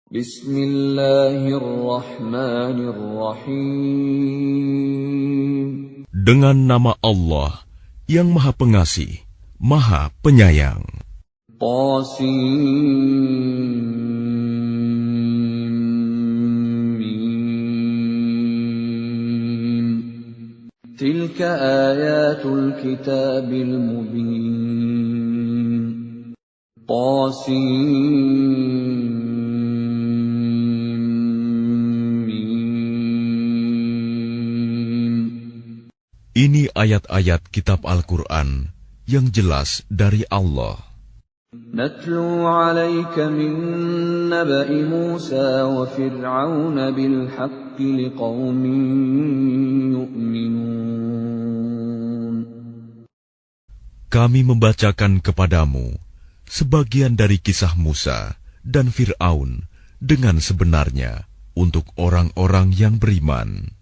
Bismillahirrahmanirrahim. Dengan nama Allah yang Maha Pengasih, Maha Penyayang. Tilka ayatul kitabil mubin. Ini ayat-ayat kitab Al-Quran yang jelas dari Allah. Natlu 'alaika min naba'i Musa wa Fir'aun bil haqqi liqaumin yu'minun. Kami membacakan kepadamu sebagian dari kisah Musa dan Fir'aun dengan sebenarnya untuk orang-orang yang beriman.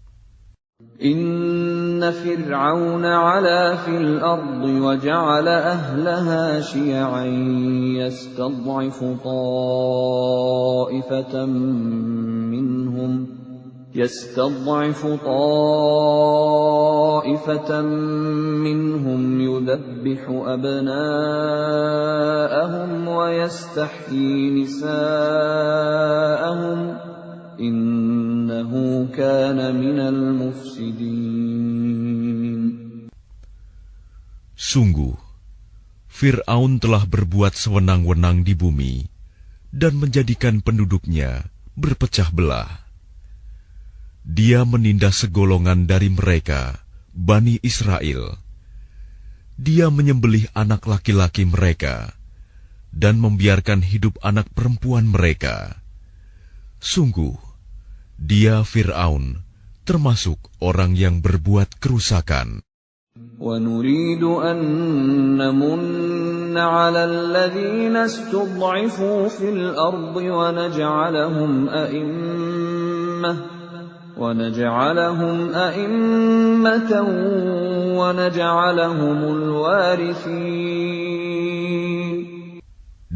Inna Fir'aun 'ala fil ardi wa ja'ala ahlaha syi'an yastad'ifu ta'ifatan minhum yudabbihu abna'ahum wa yastahyi nisa'ahum innahu kana minal mufsidin. Sungguh, Fir'aun telah berbuat sewenang-wenang di bumi dan menjadikan penduduknya berpecah belah. Dia menindas segolongan dari mereka, Bani Israel. Dia menyembelih anak laki-laki mereka dan membiarkan hidup anak perempuan mereka. Sungguh, dia Fir'aun termasuk orang yang berbuat kerusakan. وَنُرِيدُ أَن نَّمُنَّ عَلَى الَّذِينَ اسْتُضْعِفُوا فِي الْأَرْضِ وَنَجْعَلَهُمْ أَئِمَّةً وَنَجْعَلَهُمُ الْوَارِثِينَ.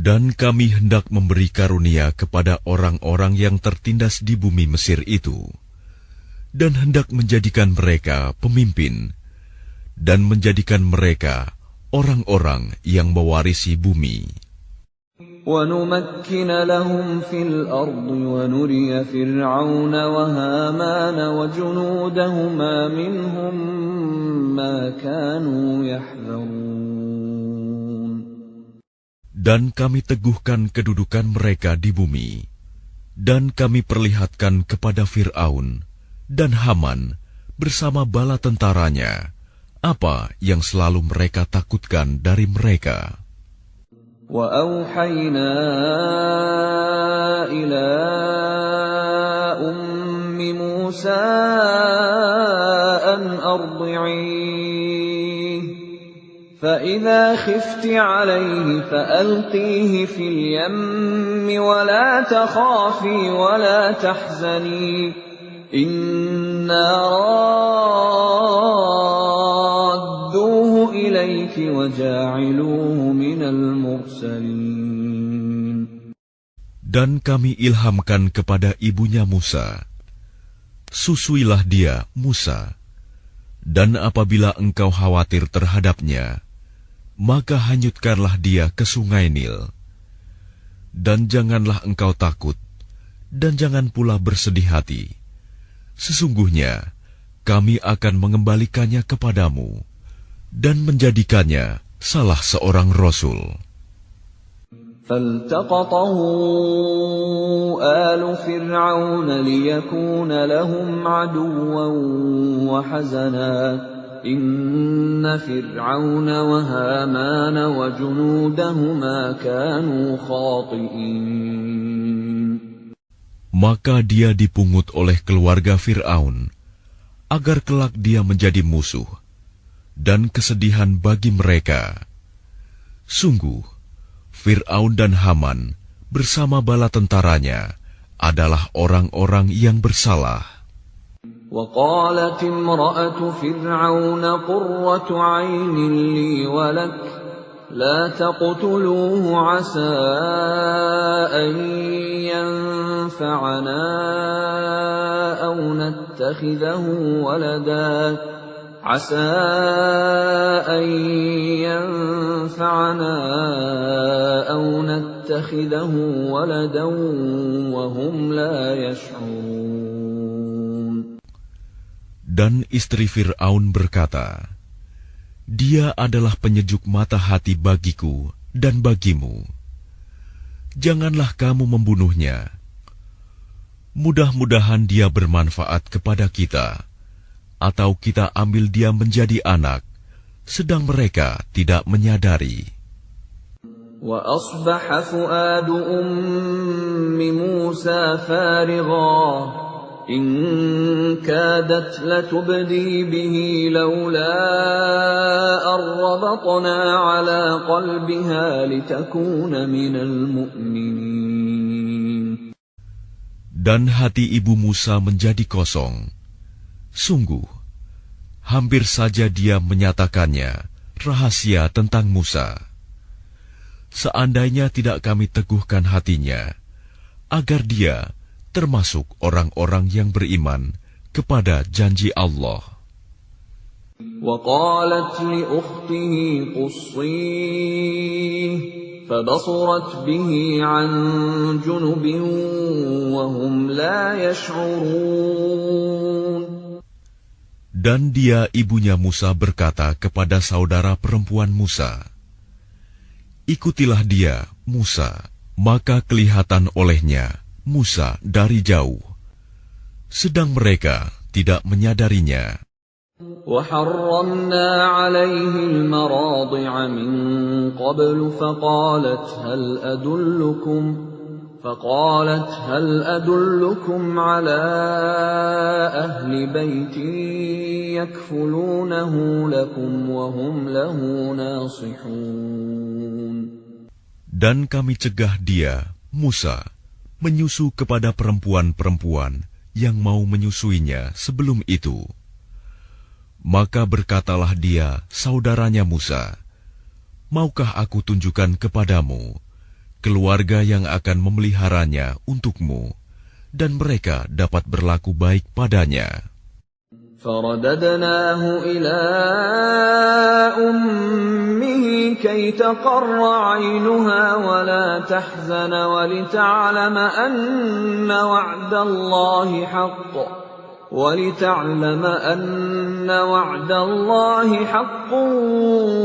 Dan kami hendak memberi karunia kepada orang-orang yang tertindas di bumi Mesir itu, dan hendak menjadikan mereka pemimpin, dan menjadikan mereka orang-orang yang mewarisi bumi. وَنُمَكِّنَ لَهُمْ فِي الْأَرْضِ وَنُرِيَ فِرْعَوْنَ وَهَامَانَ وَجُنُودَهُمَا مِنْهُمْ مَا كَانُوا يَحْذَرُونَ. Dan kami teguhkan kedudukan mereka di bumi, dan kami perlihatkan kepada Fir'aun dan Haman bersama bala tentaranya apa yang selalu mereka takutkan dari mereka. وَأَوْحَيْنَا إِلَىٰ أُمِّ مُوسَىٰ أَنْ أَرْضِعِيهِ فَإِذَا خِفْتِ عَلَيْهِ فَأَلْقِيهِ فِي الْيَمِّ وَلَا تَخَافِي وَلَا تَحْزَنِي إِنَّا رَادُّوهُ إِلَيْكِ وَجَاعِلُوهُ مِنَ الْمُرْسَلِينَ. Dan kami ilhamkan kepada ibunya Musa, susuilah dia, Musa, dan apabila engkau khawatir terhadapnya, maka hanyutkanlah dia ke sungai Nil. Dan janganlah engkau takut, dan jangan pula bersedih hati. Sesungguhnya kami akan mengembalikannya kepadamu dan menjadikannya salah seorang rasul. فَالْتَقَطَهُ آلُ فِرْعَوْنَ لِيَكُونَ لَهُمْ عَدُوًّا وَحَزَنًا إِنَّ فِرْعَوْنَ وَهَامَانَ وَجُنُودَهُمَا كَانُوا خَاطِئِينَ. Maka dia dipungut oleh keluarga Fir'aun, agar kelak dia menjadi musuh dan kesedihan bagi mereka. Sungguh, Fir'aun dan Haman bersama bala tentaranya adalah orang-orang yang bersalah. وَقَالَتِ امْرَأَةُ فِرْعَوْنَ قُرَّةُ عَيْنٍ لِّي وَلَكَ لَا تَقْتُلُوهُ عَسَىٰ أَن ينفعنا أو نتخذه ولدا عسى أن ينفعنا أو نتخذه ولدا وهم لا يشعرون. Dan istri Fir'aun berkata, Dia adalah penyejuk mata hati bagiku dan bagimu. Janganlah kamu membunuhnya. Mudah-mudahan dia bermanfaat kepada kita, atau kita ambil dia menjadi anak, sedang mereka tidak menyadari. وَأَصْبَحَ فُؤَادُ أُمِّ مُوسَى فَارِغًا إِنْ كَادَتْ لَتُبْدِي بِهِ لَوْلَا أَنْ رَبَطْنَا عَلَى قَلْبِهَا لِتَكُونَ مِنَ الْمُؤْمِنِينَ. Dan hati ibu Musa menjadi kosong. Sungguh, hampir saja dia menyatakannya rahasia tentang Musa. Seandainya tidak kami teguhkan hatinya, agar dia termasuk orang-orang yang beriman kepada janji Allah. وَقَالَتْ لِأُخْتِهِ قُصِّيهِ فَبَصُرَتْ بِهِ عَنْ جُنُبٍ وَهُمْ لَا يَشْعُرُونَ. Dan dia ibunya Musa berkata kepada saudara perempuan Musa, Ikutilah dia, Musa, maka kelihatan olehnya Musa dari jauh, sedang mereka tidak menyadarinya. وَحَرَّمْنَا عَلَيْهِ الْمَرَاضِعَ مِنْ قَبْلُ فقالت هل أدلكم على أهل بيت يكفلونه لكم وهم له ناصحون. Dan kami cegah dia, Musa, menyusu kepada perempuan-perempuan yang mau menyusuinya sebelum itu. Maka berkatalah dia, saudaranya Musa, Maukah aku tunjukkan kepadamu keluarga yang akan memeliharanya untukmu, dan mereka dapat berlaku baik padanya. فَرَدَدْنَاهُ إِلَىٰ أُمِّهِ كَيْ تَقَرَّ عَيْنُهَا وَلَا تَحْزَنَ وَلِتَعْلَمَ أَنَّ وَعْدَ اللَّهِ حَقٌّ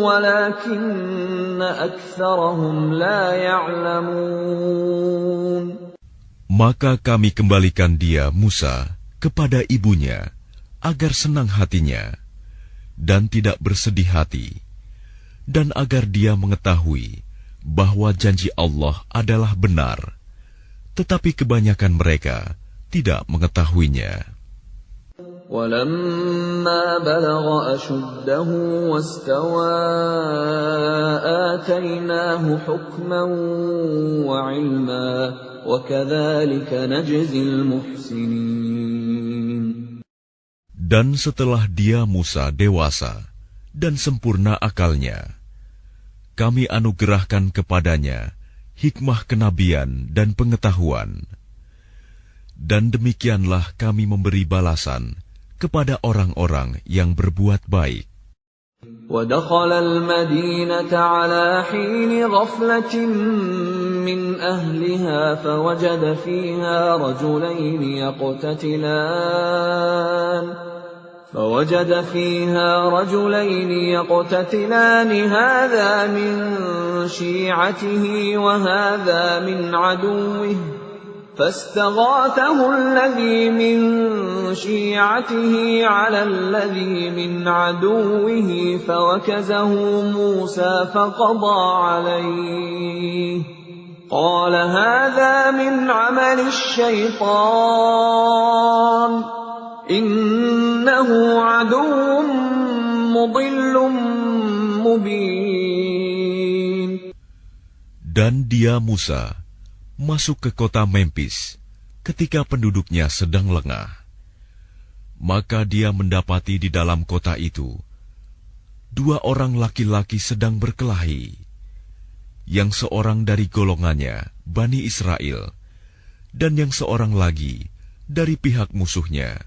وَلَكِنَّ أَكْثَرَهُمْ لَا يَعْلَمُونَ. Maka kami kembalikan dia, Musa, kepada ibunya, agar senang hatinya, dan tidak bersedih hati, dan agar dia mengetahui bahwa janji Allah adalah benar, tetapi kebanyakan mereka tidak mengetahuinya. وَلَمَّا بَلَغَ أَشُدَّهُ وَاسْتَوَى آتَيْنَاهُ حُكْمًا وَعِلْمًا وَكَذَلِكَ نَجْزِي الْمُحْسِنِينَ. Dan setelah dia Musa dewasa dan sempurna akalnya, kami anugerahkan kepadanya hikmah kenabian dan pengetahuan. Dan demikianlah kami memberi balasan kepada orang-orang yang berbuat baik. وَدَخَلَ الْمَدِينَةَ عَلَى حِينِ غَفْلَةٍ مِّنْ أَهْلِهَا فوجد فيها رجلين يقتتلان هذا من شيعته وهذا من عدوه فاستغاثه الذي من شيعته على الذي من عدوه فوكزه موسى فقضى عليه قال هذا من عمل الشيطان إنه عدو مضل مبين. Dan dia Musa masuk ke kota Memphis ketika penduduknya sedang lengah. Maka dia mendapati di dalam kota itu 2 orang laki-laki sedang berkelahi, yang seorang dari golongannya, Bani Israel, dan yang seorang lagi dari pihak musuhnya,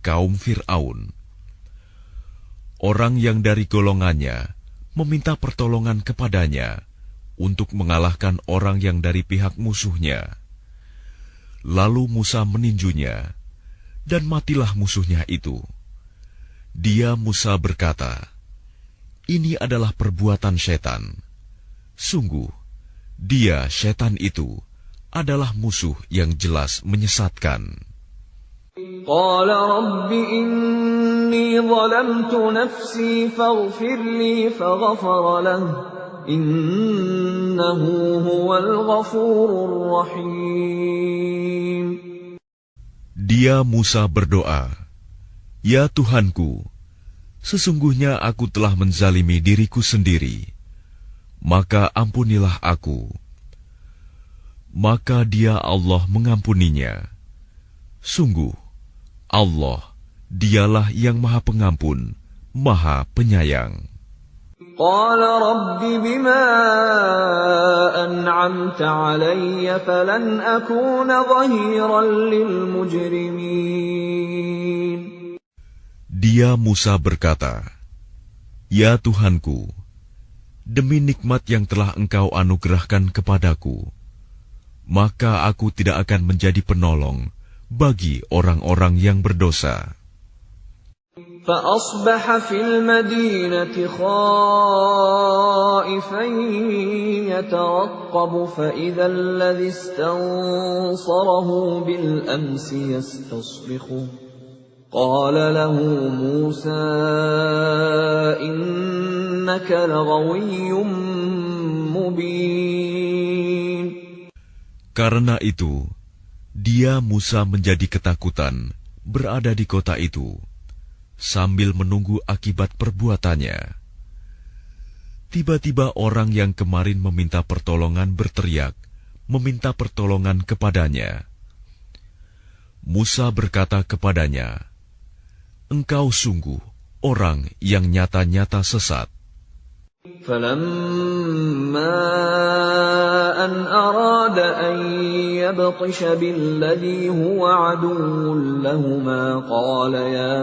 kaum Fir'aun. Orang yang dari golongannya meminta pertolongan kepadanya untuk mengalahkan orang yang dari pihak musuhnya. Lalu Musa meninjunya, dan matilah musuhnya itu. Dia Musa berkata, "Ini adalah perbuatan setan. Sungguh, dia setan itu adalah musuh yang jelas menyesatkan." Qala Rabbi inni zalamtu nafsi faghfir li faghfara lahu innahu huwal ghafurur rahim. Dia Musa berdoa, "Ya Tuhanku, sesungguhnya aku telah menzalimi diriku sendiri, maka ampunilah aku." Maka dia Allah mengampuninya. Sungguh, Allah, dialah yang Maha Pengampun, Maha Penyayang. Qala Rabbi bima an'amta 'alayya falan akuna dhahiran lil mujrimin. Dia Musa berkata, "Ya Tuhanku, demi nikmat yang telah Engkau anugerahkan kepadaku, maka aku tidak akan menjadi penolong bagi orang-orang yang berdosa." فأصبح في المدينة خائفا يترقب فإذا الذي استنصره بالأمس يستصرخه قال له موسى إنك لغوي مبين. Karena itu, dia Musa menjadi ketakutan berada di kota itu, sambil menunggu akibat perbuatannya. Tiba-tiba orang yang kemarin meminta pertolongan berteriak, meminta pertolongan kepadanya. Musa berkata kepadanya, "Engkau sungguh orang yang nyata-nyata sesat." فَلَمَّا أَنْ أَرَادَ أَنْ يَبْطِشَ بِالَّذِي هُوَ عَدُوٌّ لَهُمَا قَالَ يَا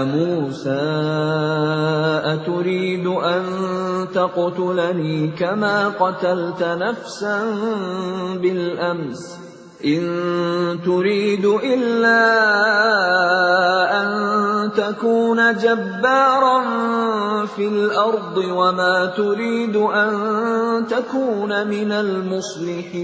مُوسَى أَتُرِيدُ أَنْ تَقْتُلَنِي كَمَا قَتَلْتَ نَفْسًا بِالْأَمْسِ إِنْ تُرِيدُ إِلَّا أَنْ تَكُونَ جَبَّارًا فِي الْأَرْضِ وَمَا تُرِيدُ أَنْ تَكُونَ مِنَ الْمُصْلِحِينَ.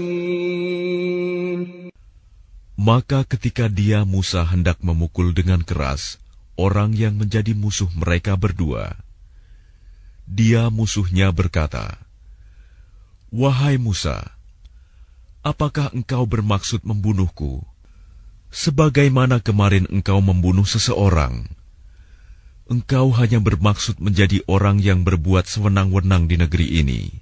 Maka ketika dia Musa hendak memukul dengan keras orang yang menjadi musuh mereka berdua, dia musuhnya berkata, "Wahai Musa, apakah engkau bermaksud membunuhku, sebagaimana kemarin engkau membunuh seseorang? Engkau hanya bermaksud menjadi orang yang berbuat sewenang-wenang di negeri ini,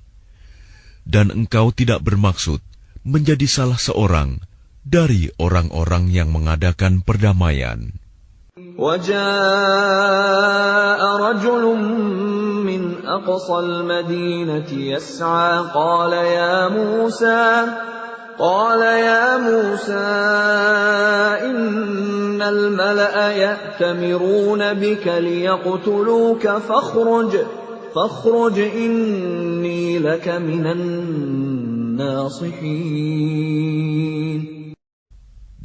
dan engkau tidak bermaksud menjadi salah seorang dari orang-orang yang mengadakan perdamaian." وَجَاءَ رَجُلٌ مِّنْ أَقْصَى الْمَدِينَةِ يَسْعَىٰ قَالَ يَا مُوسَىٰ إِنَّ الْمَلَأَ يَأْتَمِرُونَ بِكَ لِيَقْتُلُوكَ فَاخْرُجْ إِنِّي لَكَ مِنَ النَّاصِحِينَ.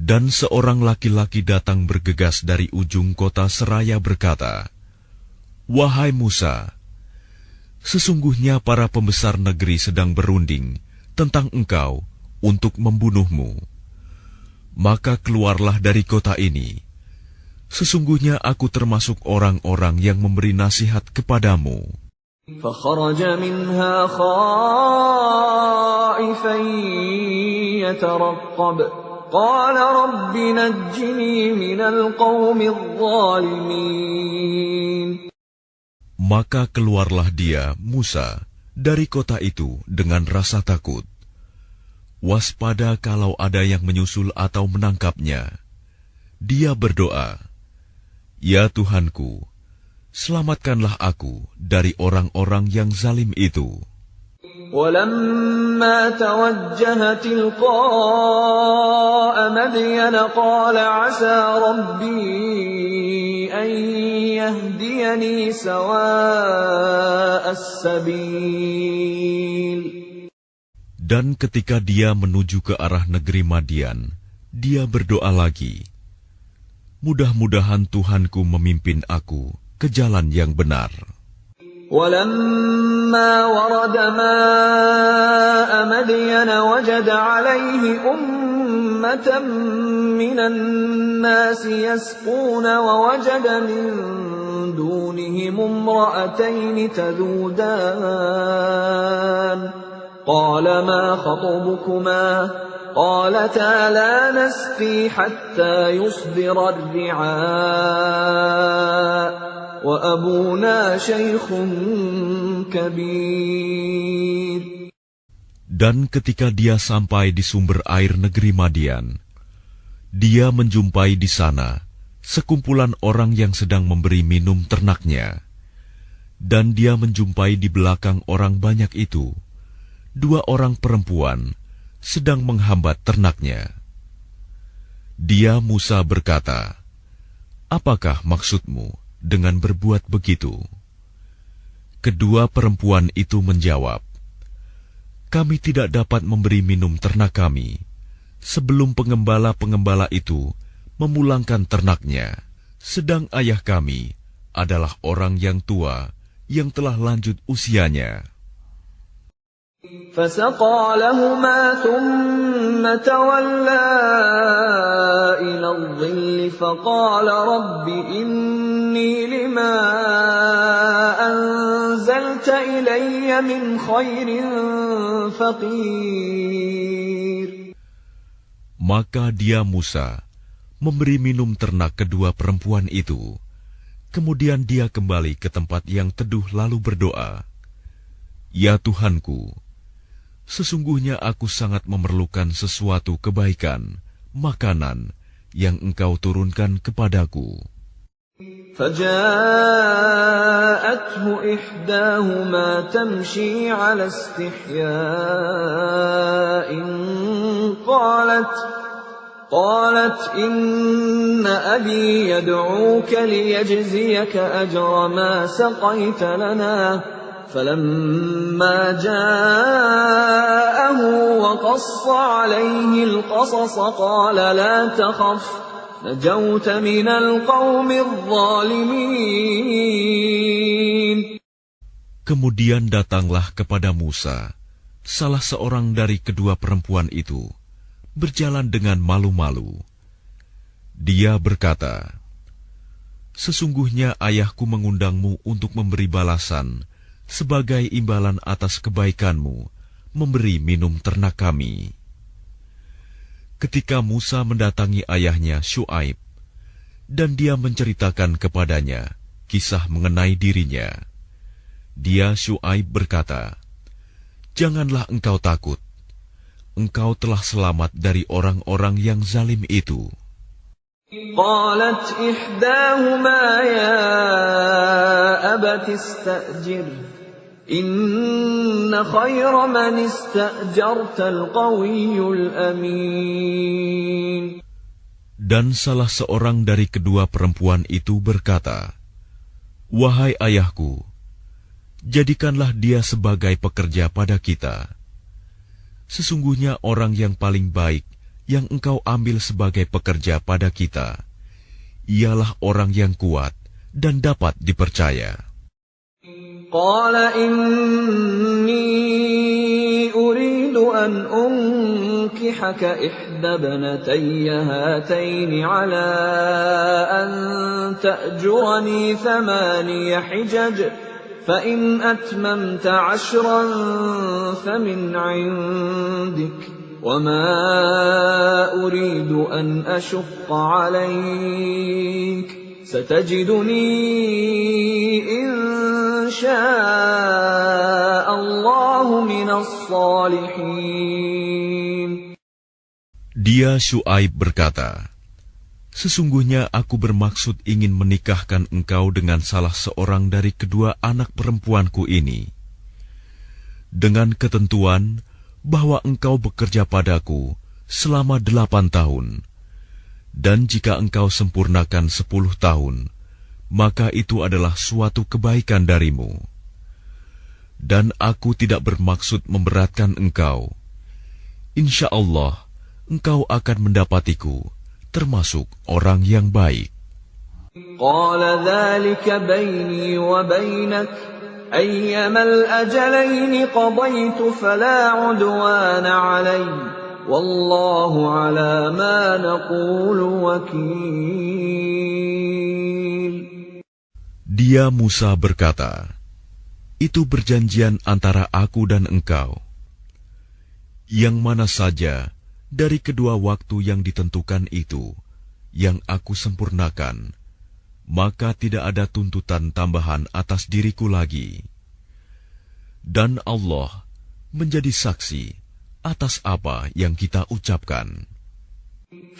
Dan seorang laki-laki datang bergegas dari ujung kota seraya berkata, "Wahai Musa, sesungguhnya para pembesar negeri sedang berunding tentang engkau untuk membunuhmu. Maka keluarlah dari kota ini. Sesungguhnya aku termasuk orang-orang yang memberi nasihat kepadamu." فَخَرَجَ مِنْهَا خَائِفًا يَتَرَقَّبُ قَالَ رَبِّ نَجِّنِي مِنَ الْقَوْمِ الظَّالِمِينَ. Maka keluarlah dia, Musa, dari kota itu dengan rasa takut. Waspada kalau ada yang menyusul atau menangkapnya. Dia berdoa, "Ya Tuhanku, selamatkanlah aku dari orang-orang yang zalim itu." ولما توجه تلقاء مدين قال عسى ربي أن يهديني سواء السبيل. Dan ketika dia menuju ke arah negeri Madian, dia berdoa lagi, mudah-mudahan Tuhanku memimpin aku ke jalan yang benar. ولما ورد ماء مدين وجد عليه أمة من الناس يسقون ووجد من دونهم امرأتين تذودان قال ما خطبكما قالتا لا نسقي حتى يصدر الرعاء وأبونا شيخ كبير. Dan ketika dia sampai di sumber air negeri Madian, dia menjumpai di sana sekumpulan orang yang sedang memberi minum ternaknya. Dan dia menjumpai di belakang orang banyak itu 2 orang perempuan sedang menghambat ternaknya. Dia Musa berkata, "Apakah maksudmu dengan berbuat begitu?" Kedua perempuan itu menjawab, "Kami tidak dapat memberi minum ternak kami sebelum pengembala-pengembala itu memulangkan ternaknya, sedang ayah kami adalah orang yang tua yang telah lanjut usianya." فسقى لهما ثم تولى إلى الظل فقال رب إني لما أنزلت إلي من خير فقير. Maka dia Musa memberi minum ternak kedua perempuan itu. Kemudian dia kembali ke tempat yang teduh lalu berdoa, "Ya Tuhanku, sesungguhnya aku sangat memerlukan sesuatu kebaikan, makanan yang Engkau turunkan kepadaku." فجاءته إحداهما تمشي على استحياء قالت إن أبي يدعوك ليجزيك أجر ما سقيت لنا. فلما جاءه وقص عليه القصص قال لا تخف نجوت من القوم الظالمين. Kemudian datanglah kepada Musa salah seorang dari kedua perempuan itu, berjalan dengan malu-malu. Dia berkata, "Sesungguhnya ayahku mengundangmu untuk memberi balasan sebagai imbalan atas kebaikanmu, memberi minum ternak kami." Ketika Musa mendatangi ayahnya Syuaib, dan dia menceritakan kepadanya kisah mengenai dirinya, dia Syuaib berkata, "Janganlah engkau takut, engkau telah selamat dari orang-orang yang zalim itu." قالت إحداهما يا أبت استأجره إن خير من استأجرت القوي الأمين. Dan salah seorang dari kedua perempuan itu berkata, "Wahai ayahku, jadikanlah dia sebagai pekerja pada kita. Sesungguhnya orang yang paling baik yang engkau ambil sebagai pekerja pada kita, ialah orang yang kuat dan dapat dipercaya." قال إني أريد أن أنكحك إحدى ابنتي هاتين على أن تأجرني 8 حجج فإن أتممت 10 فمن عندك وما أريد أن أشق عليك ستجدني إن شاء الله من الصالحين. Dia Syuaib berkata, "Sesungguhnya aku bermaksud ingin menikahkan engkau dengan salah seorang dari kedua anak perempuanku ini. dengan ketentuan bahwa engkau bekerja padaku selama 8 tahun, dan jika engkau sempurnakan 10 tahun, maka itu adalah suatu kebaikan darimu. Dan aku tidak bermaksud memberatkan engkau. Insya Allah, engkau akan mendapatiku termasuk orang yang baik. Qala dzalika baini wa bainak ayyama al-ajalayn qadaytu fala 'udwana 'alayya wallahu 'ala ma naqulu wakil. Dia Musa berkata, itu perjanjian antara aku dan engkau. Yang mana saja dari kedua waktu yang ditentukan itu yang aku sempurnakan, maka tidak ada tuntutan tambahan atas diriku lagi. Dan Allah menjadi saksi atas apa yang kita ucapkan.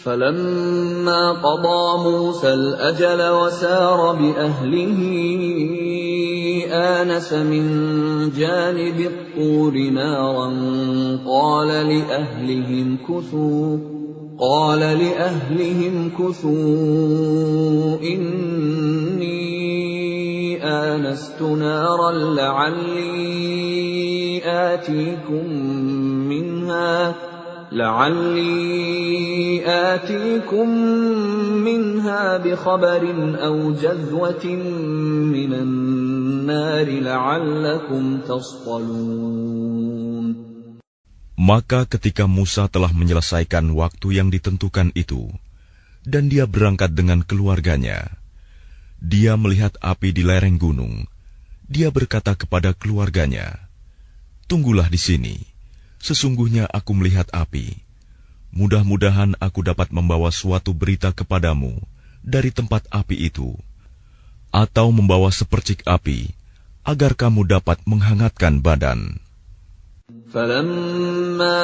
فَلَمَّا قَضَى مُوسَى الْأَجَلَ وَسَارَ بِأَهْلِهِ آنَسَ مِنْ جَانِبِ الطُّورِ نَارًا قَالَ لِأَهْلِهِمْ كُثُوا إِنِّي آنَسْتُ نَارًا لعلي آتيكم منها بخبر أو جذوة من النار لعلكم تصطلون. Maka ketika Musa telah menyelesaikan waktu yang ditentukan itu, dan dia berangkat dengan keluarganya, dia melihat api di lereng gunung. Dia berkata kepada keluarganya, "Tunggulah di sini. Sesungguhnya aku melihat api. Mudah-mudahan aku dapat membawa suatu berita kepadamu dari tempat api itu, atau membawa sepercik api, agar kamu dapat menghangatkan badan." فَلَمَّا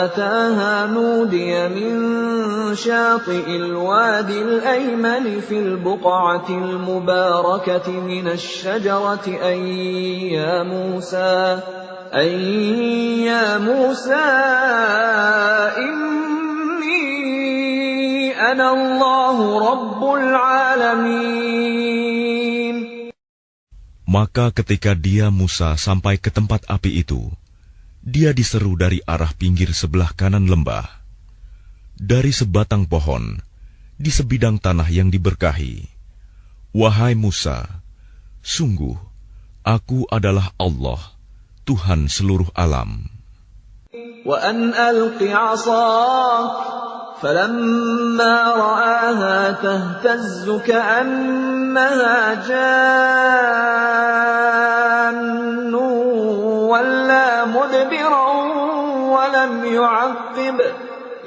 أَتَاهَا نُودِيَ مِن شَاطِئِ الْوَادِ الْأَيْمَنِ فِي الْبُقْعَةِ الْمُبَارَكَةِ مِنَ الشَّجَرَةِ أَن يَا مُوسَى إِنِّي أَنَا اللَّهُ رَبُّ الْعَالَمِينَ. Maka ketika dia Musa sampai ke tempat api itu, dia diseru dari arah pinggir sebelah kanan lembah. Dari sebatang pohon, di sebidang tanah yang diberkahi, "Wahai Musa, sungguh, aku adalah Allah, Tuhan seluruh alam." وَأَنْ أَلْقِ عَصَاكَ فَلَمَّا رَآهَا تَهْتَزُّ كَأَنَّهَا جَانٌّ وَلَّى مُدْبِرًا وَلَمْ يُعَقِّبْ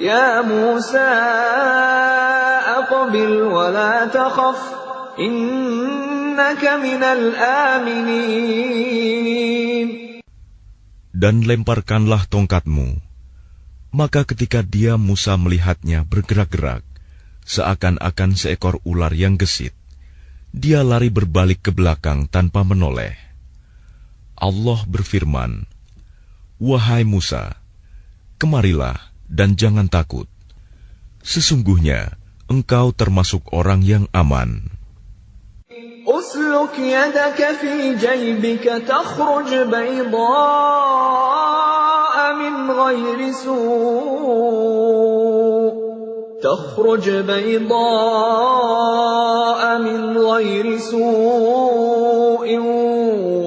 يَا مُوسَى أَقْبِلْ وَلَا تَخَفْ إِنَّكَ مِنَ الْآمِنِينَ. Dan lemparkanlah tongkatmu. Maka ketika dia Musa melihatnya bergerak-gerak, seakan-akan seekor ular yang gesit, dia lari berbalik ke belakang tanpa menoleh. Allah berfirman, "Wahai Musa, kemarilah dan jangan takut. Sesungguhnya engkau termasuk orang yang aman." أسلك يدك في جيبك تخرج بيضاء من غير سوء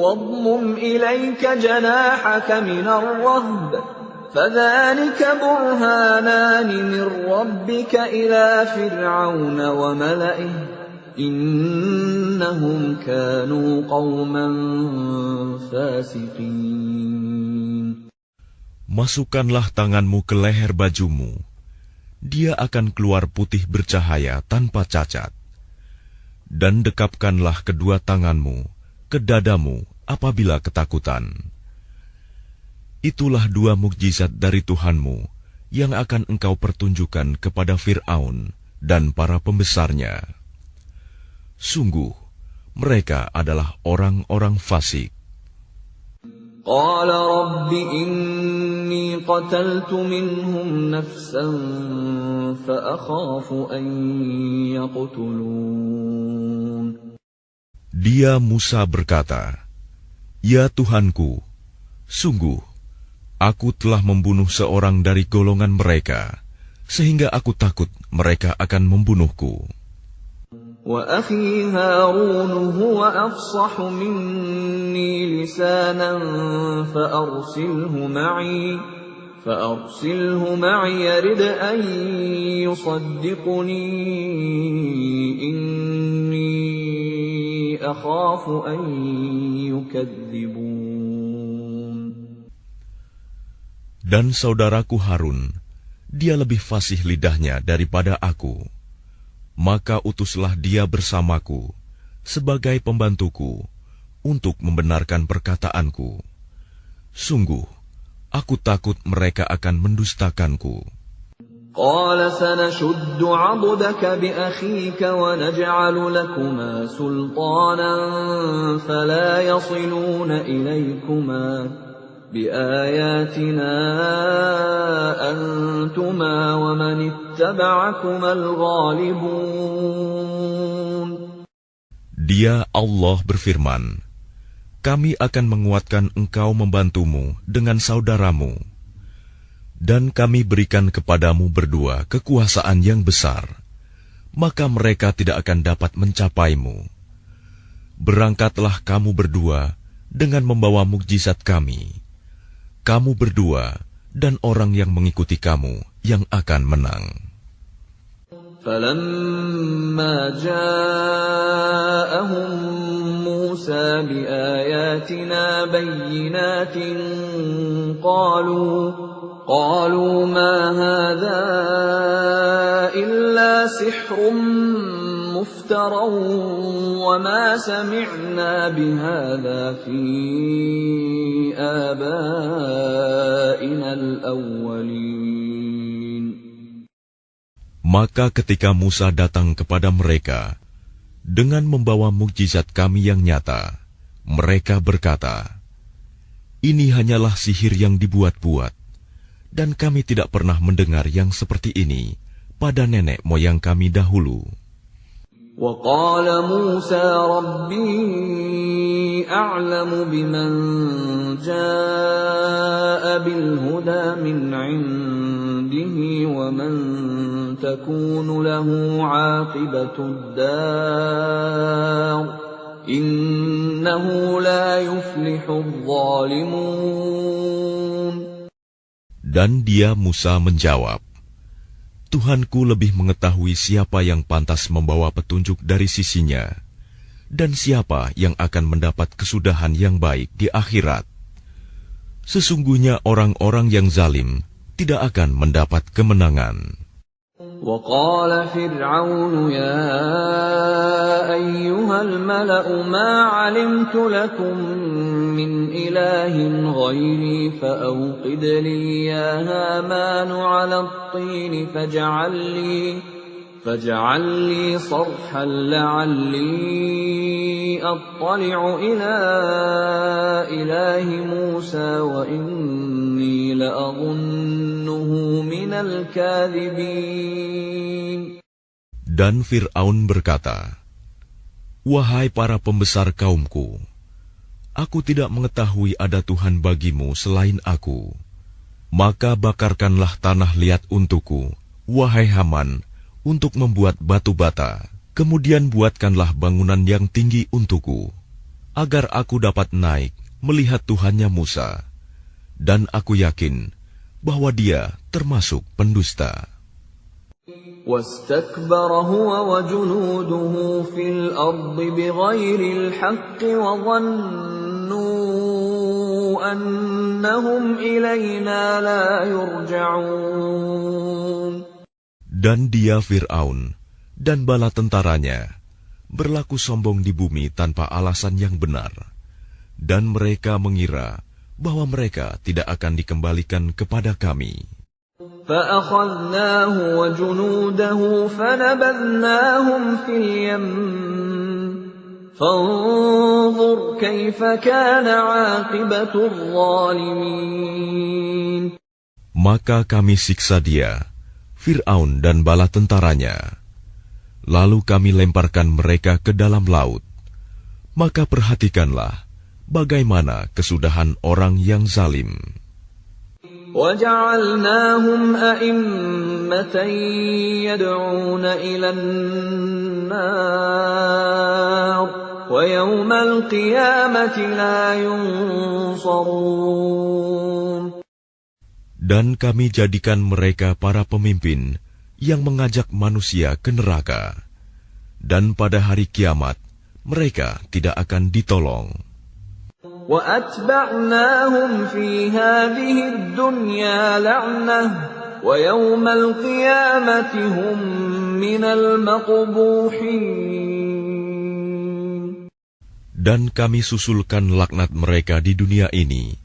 واضمم إليك جناحك من الرهب فذلك برهانان من ربك إلى فرعون وملئه إنهم كانوا قوما فاسقين. Masukkanlah tanganmu ke leher bajumu. Dia akan keluar putih bercahaya tanpa cacat. Dan dekapkanlah kedua tanganmu ke dadamu apabila ketakutan. Itulah dua mukjizat dari Tuhanmu yang akan engkau pertunjukkan kepada Fir'aun dan para pembesarnya. Sungguh, mereka adalah orang-orang fasik. قال رب إني قتلت منهم نفسا فأخاف أن يقتلون. Dia Musa berkata, "Ya Tuhanku, sungguh aku telah membunuh seorang dari golongan mereka, sehingga aku takut mereka akan membunuhku." وأخي هارون هو أفصح مني لسانا فأرسله معي يرد أن يصدقني إني أخاف أن يكذبون. Dan saudaraku Harun, dia lebih fasih lidahnya daripada aku. Maka utuslah dia bersamaku sebagai pembantuku untuk membenarkan perkataanku. Sungguh, aku takut mereka akan mendustakanku. قال سنشد عضدك بأخيك ونجعل لكما سلطانا فلا يصلون إليكما بآياتنا أنتما ومن اتبعكما الغالبون. Dia Allah berfirman, kami akan menguatkan engkau membantumu dengan saudaramu, dan kami berikan kepadamu berdua kekuasaan yang besar, maka mereka tidak akan dapat mencapaimu. Berangkatlah kamu berdua dengan membawa mukjizat kami. Kamu berdua dan orang yang mengikuti kamu yang akan menang. فَلَمَّا جَاءَهُم مُوسَى بِآيَاتِنَا بَيِّنَاتٍ قَالُوا مَا هَذَا إِلَّا سِحْرٌ مُفْتَرًى وَمَا سَمِعْنَا بِهَذَا فِي آبَائِنَا الْأَوَّلِينَ. Maka ketika Musa datang kepada mereka dengan membawa mukjizat kami yang nyata, mereka berkata, "Ini hanyalah sihir yang dibuat-buat, dan kami tidak pernah mendengar yang seperti ini pada nenek moyang kami dahulu." وَقَالَ مُوسَى رَبِّي أَعْلَمُ بِمَنْ جَاءَ بِالْهُدَى مِنْ عِنْدِهِ وَمَنْ تَكُونُ لَهُ عَاقِبَةُ الدَّارِ إِنَّهُ لَا يُفْلِحُ الظَّالِمُونَ. Dan dia Musa menjawab, Tuhanku lebih mengetahui siapa yang pantas membawa petunjuk dari sisinya, dan siapa yang akan mendapat kesudahan yang baik di akhirat. Sesungguhnya orang-orang yang zalim tidak akan mendapat kemenangan. وَقَالَ فِرْعَوْنُ يَا أَيُّهَا الْمَلَأُ مَا عَلِمْتُ لَكُمْ مِنْ إِلَٰهٍ غَيْرِي فَأَوْقِدْ لِي يَا هَامَانُ عَلَى الطِّينِ فاجعل لي صرحا لعلي أطلع إلى إله موسى وإني لأظنه من الكاذبين. Dan Fir'aun berkata, "Wahai para pembesar kaumku, aku tidak mengetahui ada Tuhan bagimu selain aku. Maka bakarkanlah tanah liat untukku, wahai Haman, untuk membuat batu bata. Kemudian buatkanlah bangunan yang tinggi untukku, agar aku dapat naik melihat Tuhannya Musa. Dan aku yakin bahwa dia termasuk pendusta." واستكبر هو وجنوده في الأرض بغير الحق وظنوا أنهم إلينا لا يرجعون. Dan dia Fir'aun dan bala tentaranya berlaku sombong di bumi tanpa alasan yang benar, dan mereka mengira bahwa mereka tidak akan dikembalikan kepada kami. فَأَخَذْنَاهُ وَجُنُودَهُ فَنَبَذْنَاهُمْ فِي الْيَمِّ فانظر كيف كان عاقبة الظالمين. Maka kami siksa dia, Fir'aun dan bala tentaranya. Lalu kami lemparkan mereka ke dalam laut. Maka perhatikanlah bagaimana kesudahan orang yang zalim. وَجَعَلْنَاهُمْ أَئِمَّةً يَدْعُونَ إِلَى النَّارِ وَيَوْمَ الْقِيَامَةِ لَا يُنصَرُونَ. Dan kami jadikan mereka para pemimpin yang mengajak manusia ke neraka. Dan pada hari kiamat, mereka tidak akan ditolong. وَأَتْبَعْنَاهُمْ فِي هَذِهِ الدُّنْيَا لَعْنَةً وَيَوْمَ الْقِيَامَةِ هُمْ مِنَ الْمَقْبُوحِينَ. Dan kami susulkan laknat mereka di dunia ini,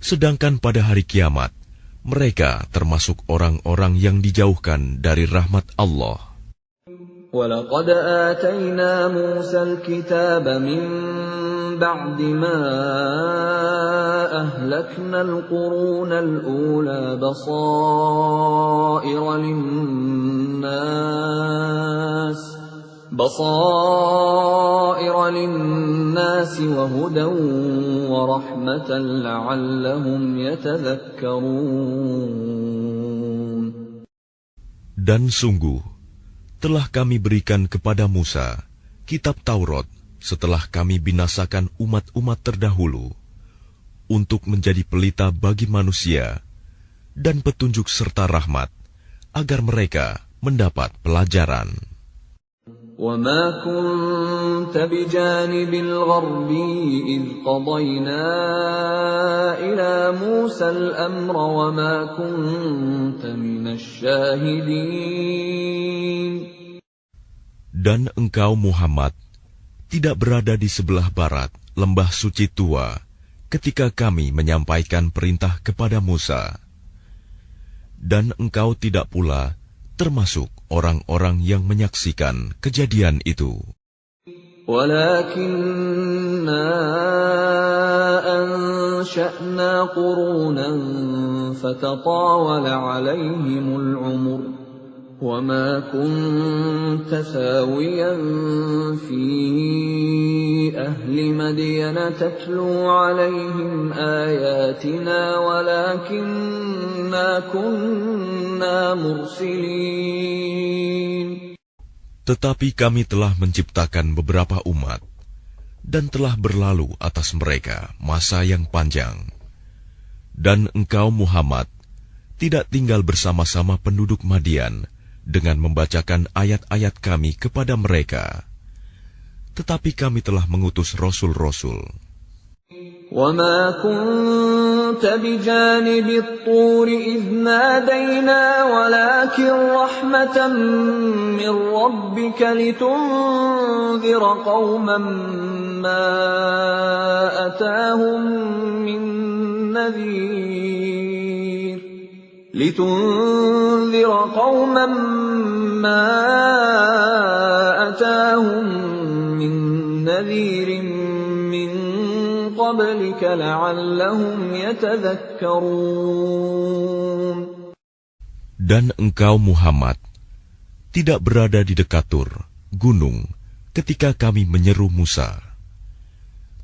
sedangkan pada hari kiamat, mereka termasuk orang-orang yang dijauhkan dari rahmat Allah. وَلَقَدْ آتَيْنَا مُوسَى الْكِتَابَ مِنْ بَعْدِ مَا أَهْلَكْنَا الْقُرُونَ الْأُولَى بَصَائِرَ لِلنَّاسِ وَهُدًى وَرَحْمَةً لَعَلَّهُمْ يَتَذَكَّرُونَ. Dan sungguh, telah kami berikan kepada Musa kitab Taurat setelah kami binasakan umat-umat terdahulu, untuk menjadi pelita bagi manusia dan petunjuk serta rahmat, agar mereka mendapat pelajaran. وَمَا كُنْتَ بِجَانِبِ الْغَرْبِيِّ إِذْ قَضَيْنَا إِلَى مُوسَى الْأَمْرَ وَمَا كُنْتَ مِنَ الشَّاهِدِينَ. Dan engkau Muhammad tidak berada di sebelah barat lembah suci tua ketika kami menyampaikan perintah kepada Musa. Dan engkau tidak pula termasuk orang-orang yang menyaksikan kejadian itu. وَلَكِنَّا أَنشَأْنَا قُرُونًا فَتَطَاوَلَ عَلَيْهِمُ الْعُمُرُ وَمَا كُنْتَ ثَاوِيًا فِي أَهْلِ مَدْيَنَ تَتْلُو عَلَيْهِمْ آيَاتِنَا وَلَكِنَّا كُنَّا مُرْسِلِينَ. Tetapi kami telah menciptakan beberapa umat, dan telah berlalu atas mereka masa yang panjang. Dan engkau Muhammad tidak tinggal bersama-sama penduduk Madian dengan membacakan ayat-ayat kami kepada mereka. Tetapi kami telah mengutus rasul-rasul. وَمَا كُنْتَ بِجَانِبِ الطُّورِ إِذْ نَادَيْنَا وَلَكِنْ رَحْمَةً مِّن رَّبِّكَ لِتُنذِرَ قَوْمًا مَّا أَتَاهُم مِّن نَّذِيرٍ مِّن قَبْلِكَ لَعَلَّهُمْ يَتَذَكَّرُونَ. Dan engkau Muhammad tidak berada di dekat Tur, gunung, ketika kami menyeru Musa.